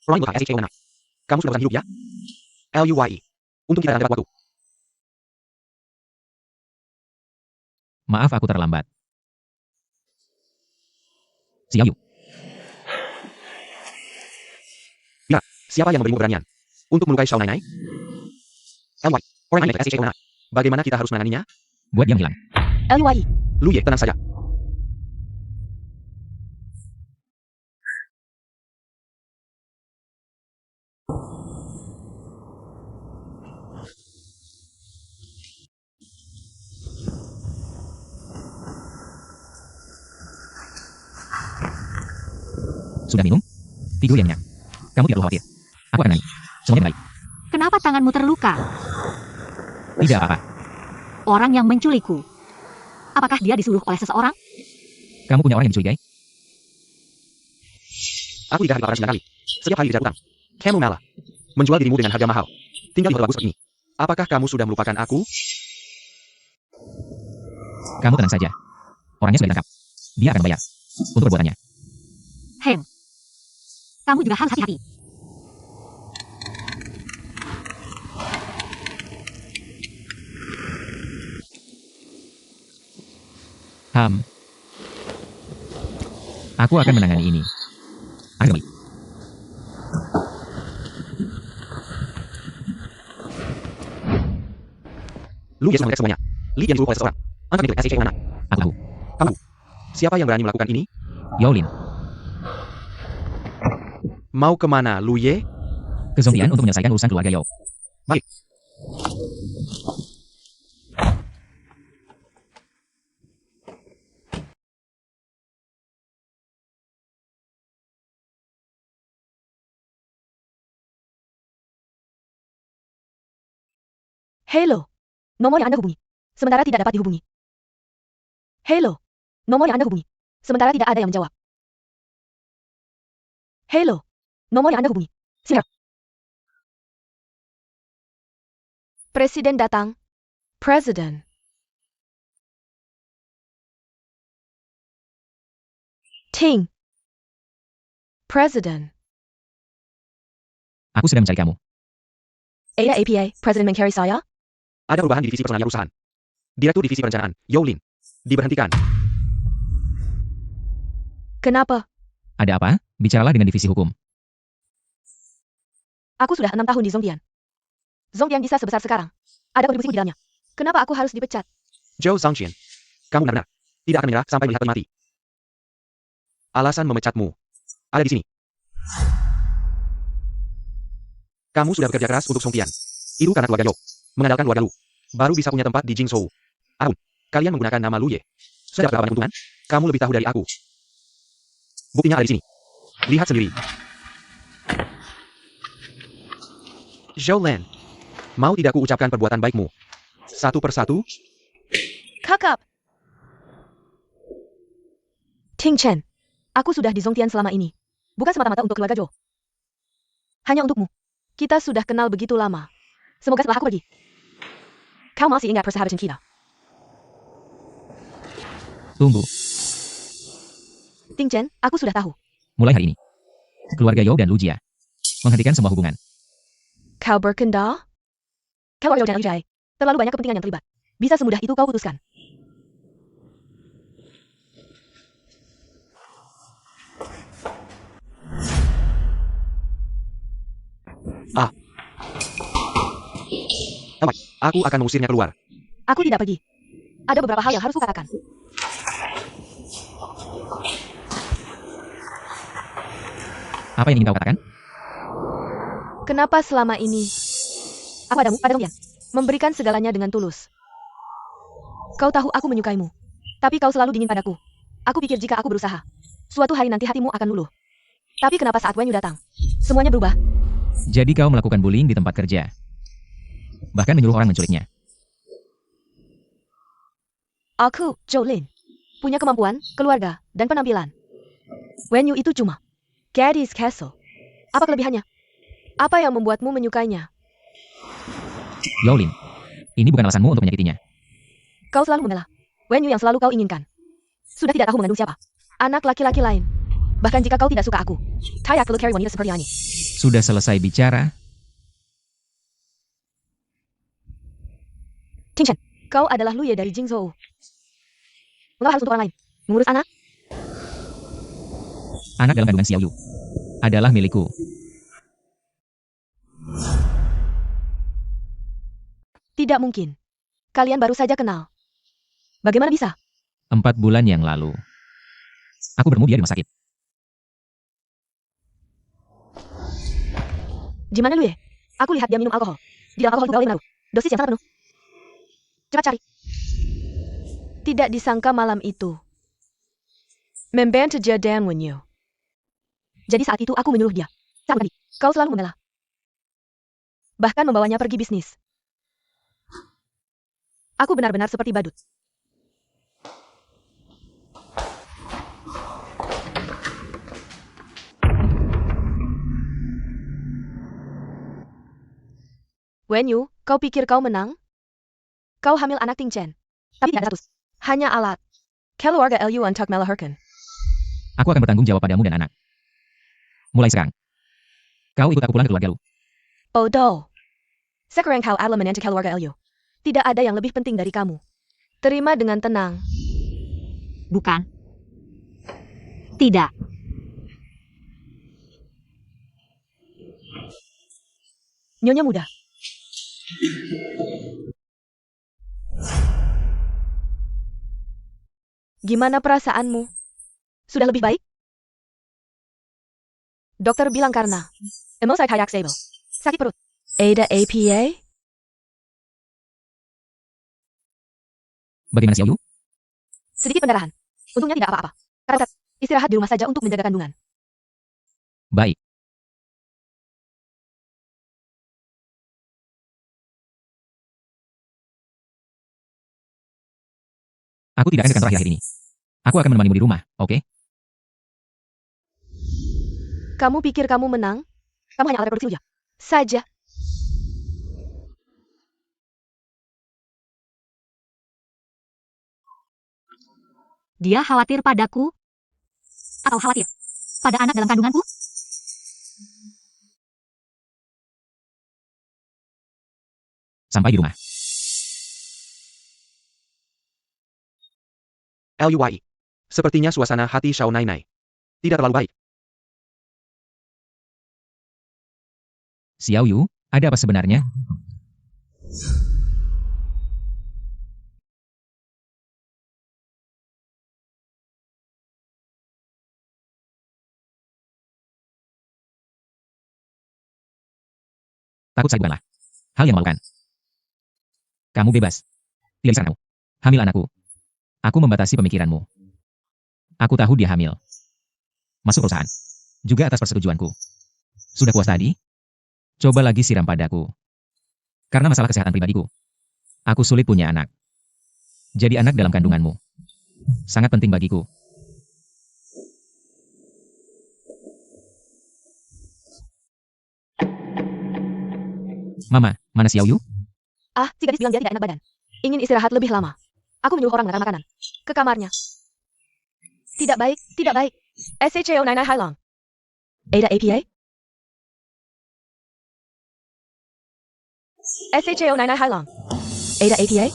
Roy Luka SHO Nanai. Kamu sudah bosan hidup ya? LUYE. Untung kita dapat waktu. Maaf aku terlambat. Xiao Yu. Siapa yang memberimu keberanian untuk melukai Shao Nainai? LY, orang ini SHO Nanai. Bagaimana kita harus menanganinya? Buat dia menghilang. LUYE. Luye, tenang saja. Sudah minum? Tidur yang nyenyak. Kamu tidak perlu khawatir. Aku akan menangani. Semuanya baik. Kenapa tanganmu terluka? Tidak apa-apa. Orang yang menculikku. Apakah dia disuruh oleh seseorang? Kamu punya orang yang dicurigai? Aku dikasih kelaparan 9 kali. Setiap hari dikejar utang. Kamu malah menjual dirimu dengan harga mahal. Tinggal di hotel bagus seperti ini. Apakah kamu sudah melupakan aku? Kamu tenang saja. Orangnya sudah ditangkap. Dia akan membayar untuk perbuatannya. Hem. Kamu juga harus hati-hati. Aku akan menangani ini. Ayo kembali. Luye sudah mengecek semuanya. Li yang disuruh oleh seseorang. Angkat milik SHO Nanai. Aku tahu. Kamu. Siapa yang berani melakukan ini? Yolin. Mau kemana, Luye? Kezombian untuk menyelesaikan urusan keluarga Yo. Baik. Hello. Nomor yang Anda hubungi sementara tidak dapat dihubungi. Hello. Nomor yang Anda hubungi sementara tidak ada yang menjawab. Hello. Nomor yang Anda hubungi. Siap. Presiden datang. Presiden. Ting. Presiden. Aku sedang mencari kamu. Ada APA, Presiden mencari saya? Ada perubahan di divisi personalia perusahaan. Direktur divisi perencanaan, Yolin, diberhentikan. Kenapa? Ada apa? Bicaralah dengan divisi hukum. Aku sudah 6 tahun di Zongdian. Zongdian bisa sebesar sekarang. Ada kontribusi di dalamnya. Kenapa aku harus dipecat? Zhou Zhangqian, kamu benar-benar tidak akan menyerah sampai melihat mati. Alasan memecatmu ada di sini. Kamu sudah bekerja keras untuk Songtian. Itu karena keluarga Lo. Mengandalkan keluarga Lu. Baru bisa punya tempat di Jingzhou. Ahun, kalian menggunakan nama Luye. Sudah dapat berapa banyak keuntungan? Kamu lebih tahu dari aku. Buktinya ada di sini. Lihat sendiri. Zhou Len, mau tidak kuucapkan perbuatan baikmu? Satu persatu? Kakak. Ting Chen, aku sudah di Zongtian selama ini. Bukan semata-mata untuk keluarga Zhou. Hanya untukmu. Kita sudah kenal begitu lama. Semoga setelah aku pergi, kau masih ingat persahabatan kita. Tunggu, Ting Chen, aku sudah tahu. mulai hari ini, keluarga Yao dan Lu Jia menghentikan semua hubungan. Kau berkendak? Keluarga Zhou dan Liu Jai, terlalu banyak kepentingan yang terlibat. Bisa semudah itu kau putuskan. Aku akan mengusirnya keluar. Aku tidak pergi. Ada beberapa hal yang harus kukatakan. Apa yang ingin kau katakan? Kenapa selama ini aku padamu, pada Zongtian, memberikan segalanya dengan tulus. Kau tahu aku menyukaimu, tapi kau selalu dingin padaku. Aku pikir jika aku berusaha, suatu hari nanti hatimu akan luluh. Tapi kenapa saat Wen Yu datang, semuanya berubah? Jadi kau melakukan bullying di tempat kerja. Bahkan menyuruh orang menculiknya. Aku, Zhou Lin, punya kemampuan, keluarga, dan penampilan. Wen Yu itu cuma gadis castle. Apa kelebihannya? Apa yang membuatmu menyukainya? Yao Lin, ini bukan alasanmu untuk menyakitinya. Kau selalu mengalah. Wen Yu yang selalu kau inginkan. Sudah tidak tahu mengandung siapa. Anak laki-laki lain. Bahkan jika kau tidak suka aku, kayak perlu carry wanita seperti Ani. Sudah selesai bicara, Ting Chen, kau adalah Lu Ye dari Jingzhou. Mengapa harus untuk orang lain? Mengurus anak? anak dalam kandungan Xiao Yu adalah milikku. Tidak mungkin. Kalian baru saja kenal. Bagaimana bisa? 4 bulan yang lalu, aku bertemu dia di rumah sakit. Gimana Lu Ye? Aku lihat dia minum alkohol. Di dalam alkohol juga menaruh dosis yang sangat penuh. Cepat cari. Tidak disangka malam itu membantu Jadan Wen Yu. Jadi saat itu aku menyuruh dia. Sang tadi, kau selalu mengalah. Bahkan membawanya pergi bisnis. Aku benar-benar seperti badut. Wen Yu, kau pikir kau menang? Kau hamil anak Ting Chen. Tapi tidak ada status. Hanya alat. Keluarga Lu untuk melahirkan. Aku akan bertanggung jawab padamu dan anak. Mulai sekarang, kau ikut aku pulang ke keluarga Lu. Bodoh. Sekarang kau adalah menantu keluarga Lu. Tidak ada yang lebih penting dari kamu. Terima dengan tenang. Bukan. Tidak. Nyonya muda. Gimana perasaanmu? Sudah lebih baik? Dokter bilang karena emosi kayak stable. Sakit perut. Ada APA? Bagaimana Xiao Yu? Sedikit pendarahan. Untungnya tidak apa-apa. Karena istirahat di rumah saja untuk menjaga kandungan. Baik. Aku tidak akan ke kantor akhir-akhir ini. Aku akan menemanimu di rumah, oke? Kamu pikir kamu menang? Kamu hanya alat reproduksi saja. Dia khawatir padaku? Atau khawatir pada anak dalam kandunganku? Sampai di rumah. LUI. Sepertinya suasana hati Xiao Nainai tidak terlalu baik. Xiao Yu, ada apa sebenarnya? Takut saya bukanlah hal yang memalukan. Kamu bebas. Tidak bisa kamu. Hamil anakku. Aku membatasi pemikiranmu. Aku tahu dia hamil. Masuk perusahaan. Juga atas persetujuanku. Sudah puas tadi? Coba lagi siram padaku. Karena masalah kesehatan pribadiku. Aku sulit punya anak. Jadi anak dalam kandunganmu. Sangat penting bagiku. Mama, mana Xiao Yu? Ah, si gadis bilang dia tidak enak badan. Ingin istirahat lebih lama. Aku menyuruh orang mengantar makanan. Ke kamarnya. Tidak baik, tidak baik. SHO 99 Hailong. Ada APA? SHO 99 Hailong. Ada APA?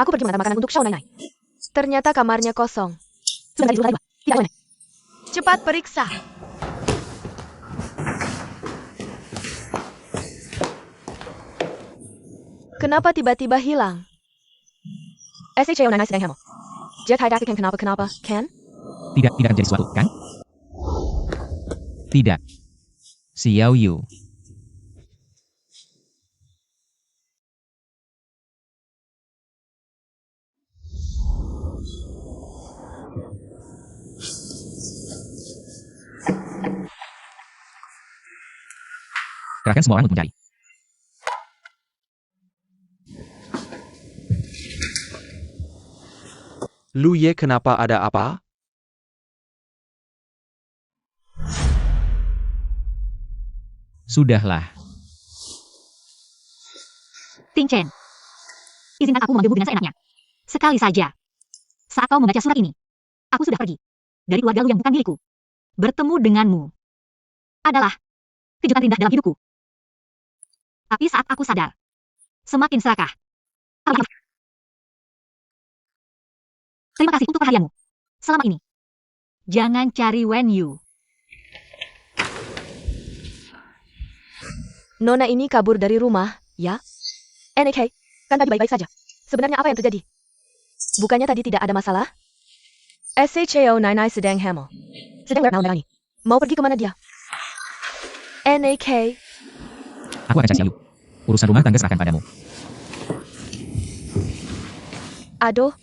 Aku pergi mengantar makanan untuk Xiao 99. Ternyata kamarnya kosong. Sudah tadi dulu. Tidak boleh. Cepat periksa. Kenapa tiba-tiba hilang? SHO 99 sedang hamil. Jet Hidaki Ken kenapa? Ken? Tidak terjadi sesuatu, kan? Tidak. Xiao Yu. Kerahkan semua orang untuk mencari. Lu Ye, kenapa, ada apa? Sudahlah. Ting Chen. Izinkan aku memanggilmu dengan seenaknya. Sekali saja. Saat kau membaca surat ini, aku sudah pergi. Dari keluarga lu yang bukan milikku. Bertemu denganmu adalah kejutan terindah dalam hidupku. Tapi saat aku sadar, semakin serakah. Terima kasih untuk perhatianmu. Selama ini. Jangan cari Wen Yu. Nona ini kabur dari rumah, ya? NK, kan tadi baik-baik saja. Sebenarnya apa yang terjadi? Bukannya tadi tidak ada masalah? SHO 99 sedang hamil. Sedang bermalam-malam. Mau pergi kemana dia? NK. Aku akan cari Xiao Yu. Urusan rumah tangga serahkan padamu. Aduh.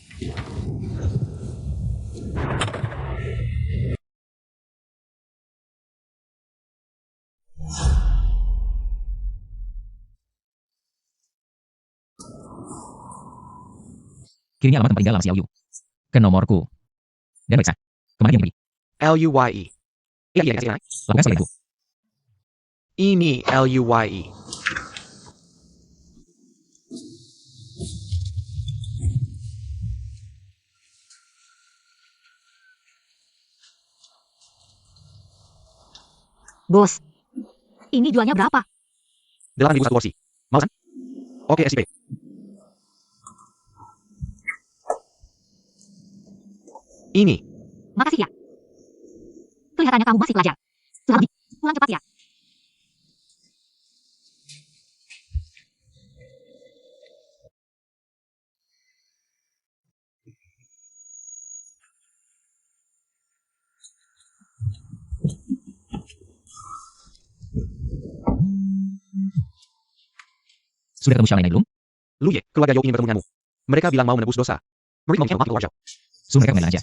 Kirimnya alamat tempat tinggal Xiao Yu. Ke nomorku. Dan periksa. Kemana dia pergi? LUYE. Iya, kasih. Lakukan sebagai ibu. Ini LUYE. Bos, ini jualnya berapa? 8.000 satu porsi. Mau kan? Oke, SIP. Ini. Makasih ya. Kelihatannya kamu masih pelajar. Sudah lebih. Pulang cepat ya. Sudah ketemu Xiao 99 belum? Lu Ye, keluarga Yo ingin bertemu denganmu. Mereka bilang mau menebus dosa. Mereka mau maaf keluarga. Suruh mereka pengadilan aja.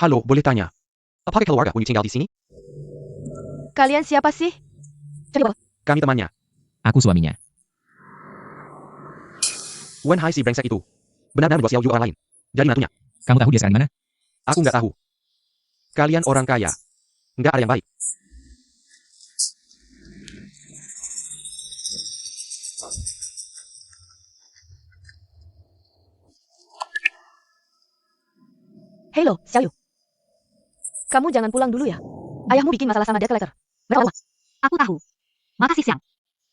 Halo, boleh tanya? Apakah keluarga Wu tinggal di sini? Kalian siapa sih? Kami temannya. Aku suaminya. Wen Hai si brengsek itu. Benar-benar buat Xiao Yu orang lain. Jadi menantunya. Kamu tahu dia sekarang di mana? Aku nggak tahu. Kalian orang kaya. Nggak ada yang baik. Halo, Xiao Yu. Kamu jangan pulang dulu ya. Ayahmu bikin masalah sama debt collector. Berapa lama? Aku tahu. Makasih Xiang.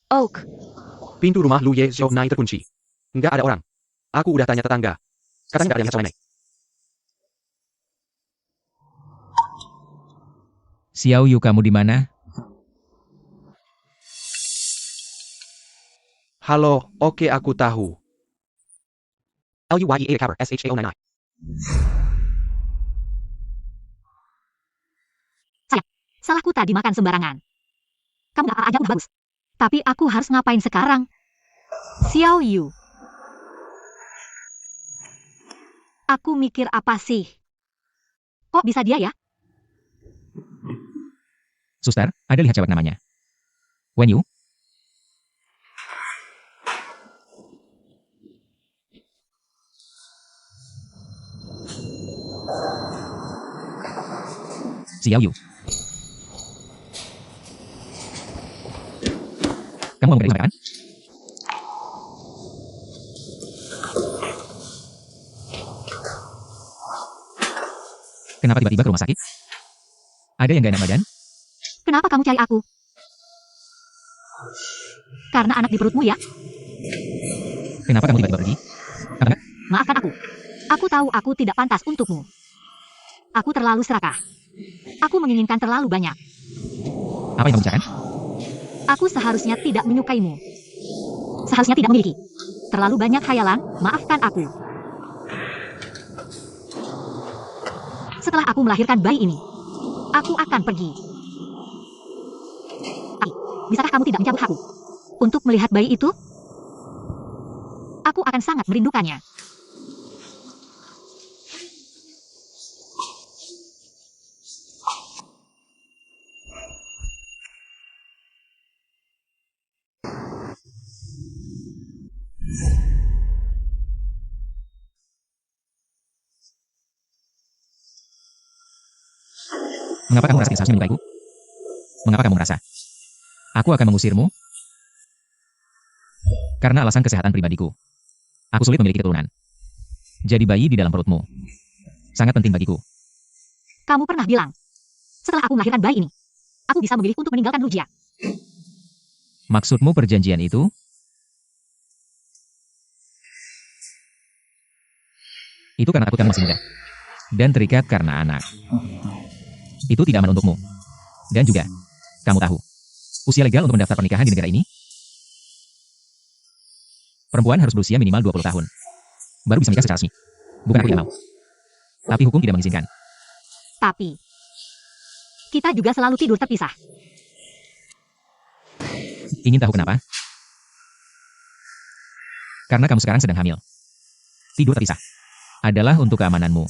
Oak. Pintu rumah Lu Ye Xiao Nai terkunci. Nggak ada orang. Aku udah tanya tetangga. Katanya nggak ada yang lihat soal nenek. Xiao Yu, kamu di mana? Halo, oke aku tahu. LUYE cover SHAO99. Salahku tadi makan sembarangan. Kamu apa aja udah bagus. Tapi aku harus ngapain sekarang? Xiao Yu. Aku mikir apa sih? Kok bisa dia ya? Suster, ada lihat cewek namanya. Wen Yu? Xiao Yu. Kamu mau mencari kan? Kenapa tiba-tiba ke rumah sakit? Ada yang gak enak badan? Kenapa kamu cari aku? Karena anak di perutmu ya? Kenapa kamu tiba-tiba pergi? Maafkan aku. Aku tahu aku tidak pantas untukmu. Aku terlalu serakah. Aku menginginkan terlalu banyak. Apa yang kamu bicarakan? Aku seharusnya tidak menyukaimu. Seharusnya tidak memiliki. Terlalu banyak khayalan, maafkan aku. Setelah aku melahirkan bayi ini, aku akan pergi. Tapi, bisakah kamu tidak mencabut hakku untuk melihat bayi itu? Aku akan sangat merindukannya. Mengapa kamu merasa tidak seharusnya menyukaiku? Mengapa kamu merasa aku akan mengusirmu? Karena alasan kesehatan pribadiku. Aku sulit memiliki keturunan. Jadi bayi di dalam perutmu sangat penting bagiku. Kamu pernah bilang, setelah aku melahirkan bayi ini, aku bisa memilih untuk meninggalkan Lujia. Maksudmu perjanjian itu? Itu karena aku masih muda. Dan terikat karena anak. Itu tidak aman untukmu. Dan juga, kamu tahu, usia legal untuk mendaftar pernikahan di negara ini? Perempuan harus berusia minimal 20 tahun. Baru bisa menikah secara resmi. Bukan aku yang mau. Tapi hukum tidak mengizinkan. Tapi, kita juga selalu tidur terpisah. Ingin tahu kenapa? Karena kamu sekarang sedang hamil. Tidur terpisah adalah untuk keamananmu.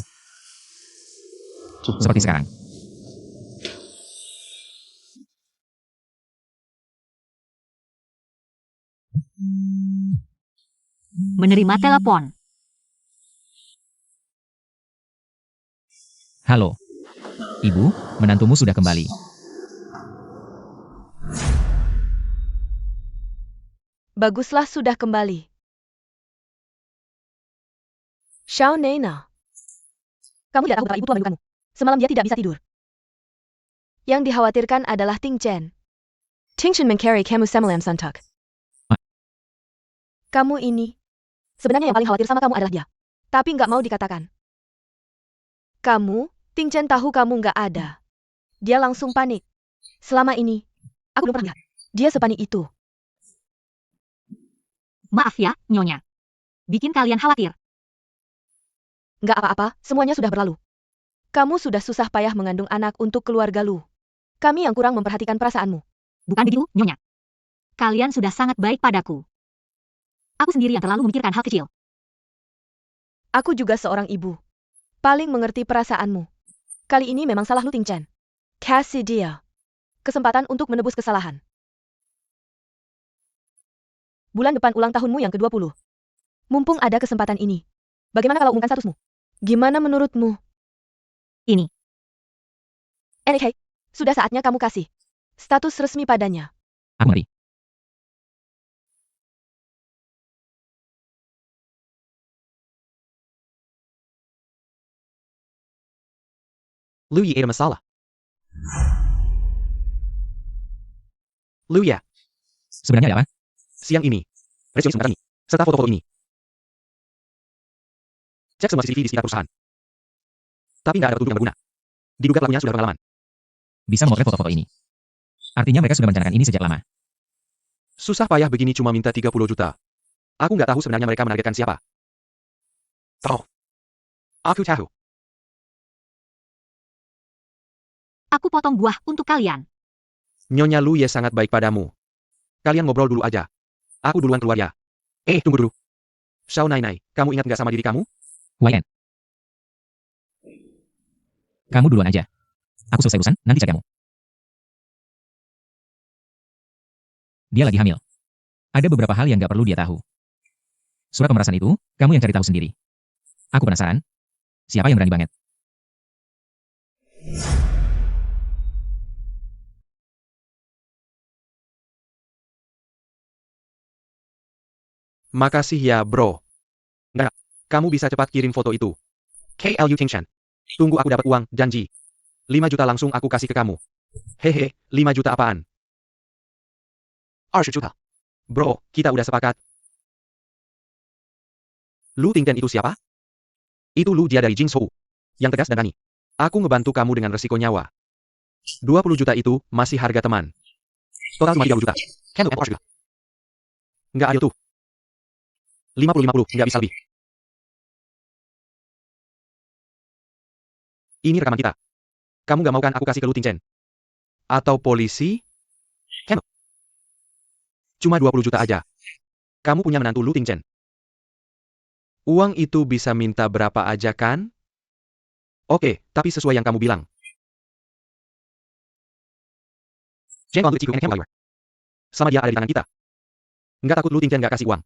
Seperti sekarang. Menerima telepon. Halo. Ibu, menantumu sudah kembali. Baguslah sudah kembali. Xiao Nena. Kamu tidak tahu betapa ibu tua menunggu kamu. Semalam dia tidak bisa tidur. Yang dikhawatirkan adalah Ting Chen. Ting Chen mencari kamu semalam santak. Kamu ini. Sebenarnya yang paling khawatir sama kamu adalah dia. Tapi nggak mau dikatakan. Kamu, Ting Chen tahu kamu nggak ada. Dia langsung panik. Selama ini, aku belum pernah lihat. Dia sepanik itu. Maaf ya, Nyonya. Bikin kalian khawatir. Nggak apa-apa, semuanya sudah berlalu. Kamu sudah susah payah mengandung anak untuk keluarga Lu. Kami yang kurang memperhatikan perasaanmu. Bukan begitu, Nyonya. Kalian sudah sangat baik padaku. Aku sendiri yang terlalu memikirkan hal kecil. Aku juga seorang ibu. Paling mengerti perasaanmu. Kali ini memang salah Lu, Ting Chen. Kasih dia kesempatan untuk menebus kesalahan. Bulan depan ulang tahunmu yang ke-20. Mumpung ada kesempatan ini. Bagaimana kalau umumkan statusmu? Gimana menurutmu? Ini. Anyway, sudah saatnya kamu kasih status resmi padanya. Aku ngerti. Lu Yi ada masalah. Lu ya, Sebenarnya ada apa? siang ini. Resume sebentar ini. Serta foto-foto ini. Cek semua CCTV di sekitar perusahaan. Tapi nggak ada petunjuk yang berguna. Diduga pelakunya sudah berpengalaman. Bisa memotret foto-foto ini. Artinya mereka sudah merencanakan ini sejak lama. Susah payah begini cuma minta 30 juta. Aku nggak tahu sebenarnya mereka menargetkan siapa. Tahu. Aku tahu. Aku potong buah untuk kalian. Nyonya Lu Ye sangat baik padamu. Kalian ngobrol dulu aja. Aku duluan keluar ya. Tunggu dulu. Xiao Nainai, kamu ingat nggak sama diri kamu? YN. Kamu duluan aja. Aku selesai urusan, nanti cek kamu. Dia lagi hamil. Ada beberapa hal yang nggak perlu dia tahu. Surat pemerasan itu, kamu yang cari tahu sendiri. Aku penasaran. Siapa yang berani banget? Makasih ya, bro. Nggak, kamu bisa cepat kirim foto itu. KLU Tingshan. Tunggu aku dapat uang, janji. 5 juta langsung aku kasih ke kamu. Hehe, 5 juta apaan? 20 juta. Bro, kita udah sepakat. Lu Tingten itu siapa? Itu Lu Jia dari Jingzhou. Yang tegas dan berani. Aku ngebantu kamu dengan resiko nyawa. 20 juta itu masih harga teman. Total cuma 30 juta. Kan lu juga. Nggak adil tuh. 50-50, nggak bisa lebih. Ini rekaman kita. Kamu nggak mau kan aku kasih ke Lu Tingchen? Atau polisi? Kan? Cuma 20 juta aja. Kamu punya menantu Lu Tingchen. Uang itu bisa minta berapa aja kan? Oke, tapi sesuai yang kamu bilang. Sama dia ada di tangan kita. Nggak takut Lu Tingchen nggak kasih uang.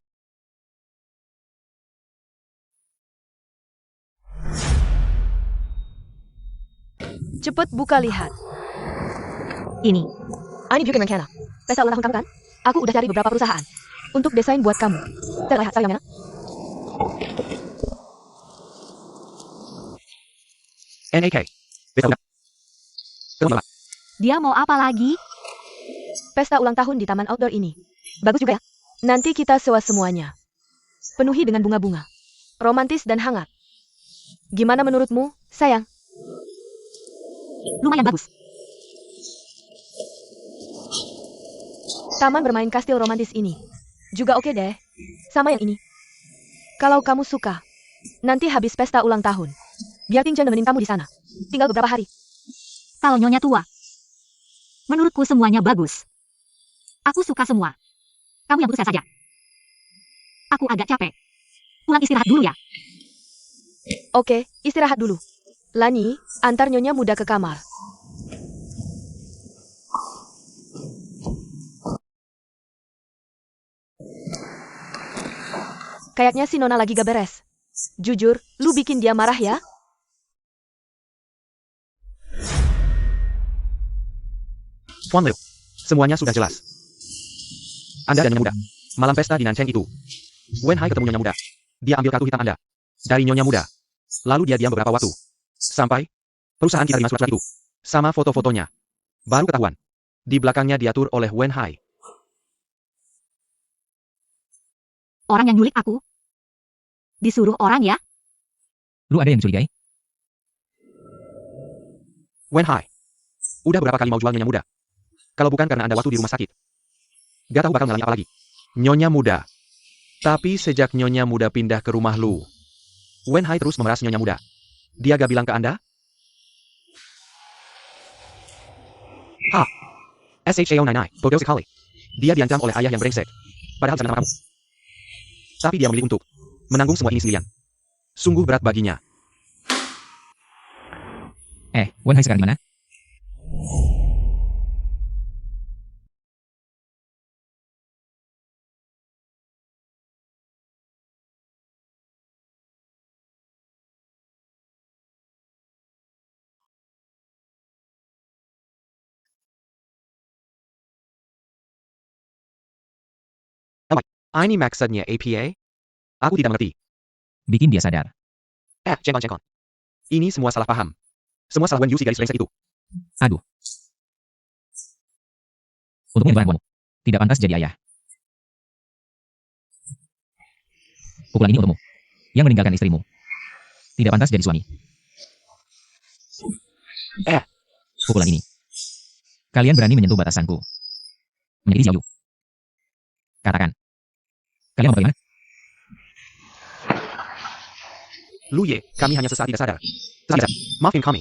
Cepet buka lihat. Ini. Ini juga Mankana. Pesta ulang tahun kamu kan? Aku udah cari beberapa perusahaan untuk desain buat kamu. Terlihat saya yang mana? NAK. Dia mau apa lagi? Pesta ulang tahun di taman outdoor ini. Bagus juga ya? Nanti kita sewa semuanya. Penuhi dengan bunga-bunga. Romantis dan hangat. Gimana menurutmu, sayang? Lumayan bagus. Taman bermain kastil romantis ini. Juga oke deh. Sama yang ini. Kalau kamu suka, nanti habis pesta ulang tahun, biar Tingchen nemenin kamu di sana. Tinggal beberapa hari. Kalau nyonya tua. Menurutku semuanya bagus. Aku suka semua. Kamu yang putuskan saja. Aku agak capek. Pulang istirahat dulu ya. Oke, istirahat dulu. Lani, antar nyonya muda ke kamar. Kayaknya si Nona lagi gak beres. Jujur, lu bikin dia marah ya? Tuan Liu, semuanya sudah jelas. Anda dan Nyonya Muda. Malam pesta di Nancheng itu. Wen Hai ketemu Nyonya Muda. Dia ambil kartu hitam Anda. Dari Nyonya Muda. Lalu dia diam beberapa waktu. Sampai perusahaan kita terima surat itu. Sama foto-fotonya. Baru ketahuan. Di belakangnya diatur oleh Wen Hai. Orang yang nyulik aku. Disuruh orang ya? Lu ada yang dicurigai? Wen Hai. Udah berapa kali mau jual Nyonya Muda? Kalau bukan karena Anda waktu di rumah sakit. Gak tahu bakal ngalami apa lagi. Nyonya Muda. Tapi sejak Nyonya Muda pindah ke rumah Lu, Wen Hai terus memeras Nyonya Muda. Dia gak bilang ke Anda? SHAO99, bodoh sekali. Dia diancam oleh ayah yang brengsek. Padahal sama kamu. Tapi dia memilih untuk menanggung semua ini sendirian. Sungguh berat baginya. Wen Hai sekarang di mana? Ini maksudnya APA? Aku tidak mengerti. Bikin dia sadar. Cengkon. Ini semua salah paham. Semua salah Wen Yu si gadis brengsek itu. Aduh. Untungnya bukan kamu. Tidak pantas jadi ayah. Pukulan ini untukmu. Yang meninggalkan istrimu. Tidak pantas jadi suami. Pukulan ini. Kalian berani menyentuh batasanku. Menyakiti Xiao Yu. Katakan. Kalian mau bagaimana? Lu Ye, kami hanya sesaat tidak sadar. Maafin kami.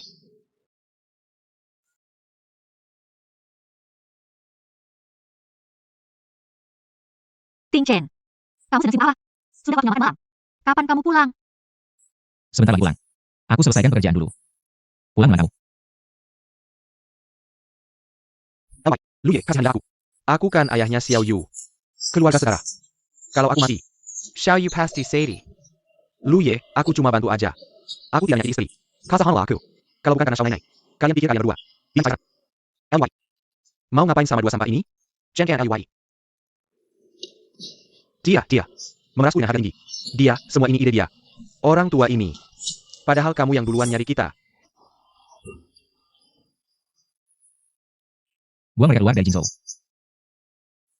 Chen, kamu sedang sibuk apa? Sudah waktunya makan malam. Kapan kamu pulang? Sebentar lagi pulang. Aku selesaikan pekerjaan dulu. Pulang dengan kamu. Lu Ye, kasih aku. Aku kan ayahnya Xiao Yu. Keluarga saudara. Kalau aku mati, Xiao Yu pasti sedih. Lu Ye, aku cuma bantu aja. Aku tidak nyari istri. Kasahanlah aku. Kalau bukan karena Xiao Nenek, kalian pikir kalian berdua bisa pacaran? LY. Mau ngapain sama dua sampah ini? Chen Ken LY. Dia. Merasku dengan harga tinggi. Dia, semua ini ide dia. Orang tua ini. Padahal kamu yang duluan nyari kita. Buang mereka keluar dari Jinzhou.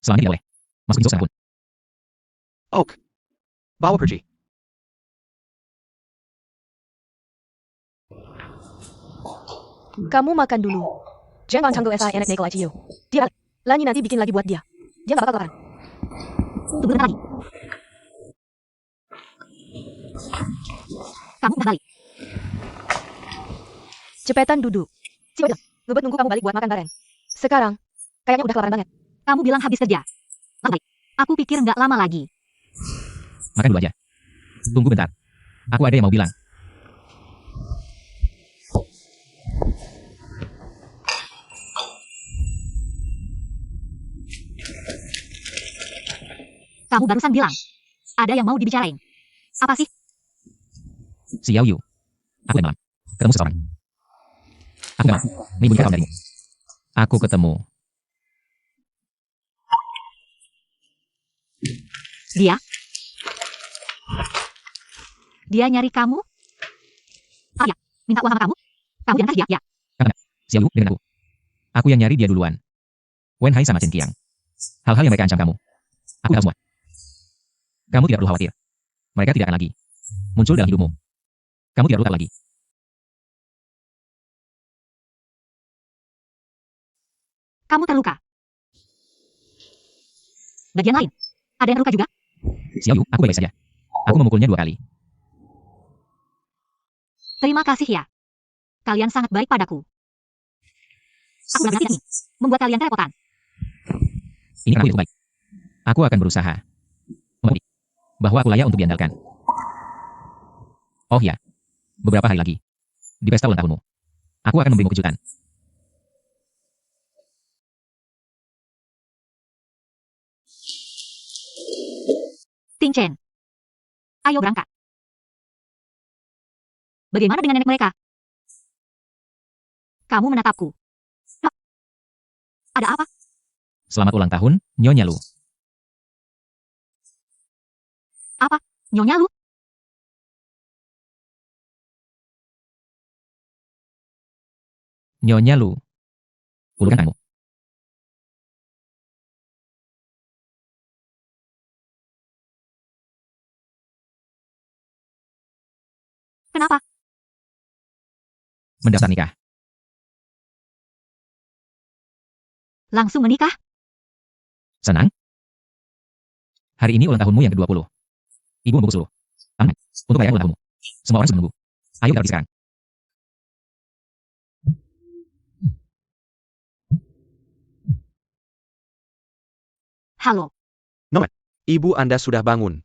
Selama ini tidak boleh. Masuk Jinzhou sekarang pun. Oak. Bawa pergi. Kamu makan dulu. Jangan canggul SI enak neko ICU. Dia balik. Lani nanti bikin lagi buat dia. Dia gak bakal kelaparan. Tunggu bentar lagi. Kamu udah balik. Cepetan duduk. Si Wajah, ngebet nunggu kamu balik buat makan bareng. Sekarang, kayaknya udah kelaparan banget. Kamu bilang habis kerja. Baik. Aku pikir nggak lama lagi. Makan dulu aja. Tunggu bentar. Aku ada yang mau bilang. Kamu barusan bilang. Ada yang mau dibicarain. Apa sih? Xiao Yu. Aku dan malam. Ketemu seseorang. Aku gak mau menyembunyikan kamu darimu. Aku ketemu. Dia? Dia nyari kamu? Oh ya, minta uang sama kamu? Kamu jangan kasih dia, ya. Xiao Yu dengan aku. Aku yang nyari dia duluan. Wen Hai sama Chen Qiang. Hal-hal yang mereka ancam kamu. Aku tahu semua. Kamu tidak perlu khawatir. Mereka tidak akan lagi muncul dalam hidupmu. Kamu tidak perlu tahu lagi. Kamu terluka. Bagian lain, ada yang terluka juga? Xiao Yu, aku baik saja. Aku memukulnya 2 kali. Terima kasih ya. Kalian sangat baik padaku. Aku benar-benar tidak ingin membuat kalian kerepotan. Ini karena aku baik. Aku akan berusaha membuktikan bahwa aku layak untuk diandalkan. Oh ya, beberapa hari lagi, di pesta ulang tahunmu, aku akan memberimu kejutan. Ting Chen. Ayo berangkat. Bagaimana dengan nenek mereka? Kamu menatapku. Loh. Ada apa? Selamat ulang tahun, Nyonya Lu. Apa? Nyonya Lu? Nyonya Lu. Ulurkan tanganmu. Kenapa? Mendaftar nikah. Langsung menikah? Senang? Hari ini ulang tahunmu yang ke-20. Ibu membungkus lu. Aman. Untuk merayakan ulang tahunmu. Semua orang sudah menunggu. Ayo kita pergi sekarang. Halo. Ibu Anda sudah bangun.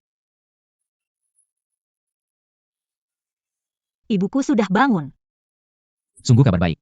Ibuku sudah bangun. Sungguh kabar baik.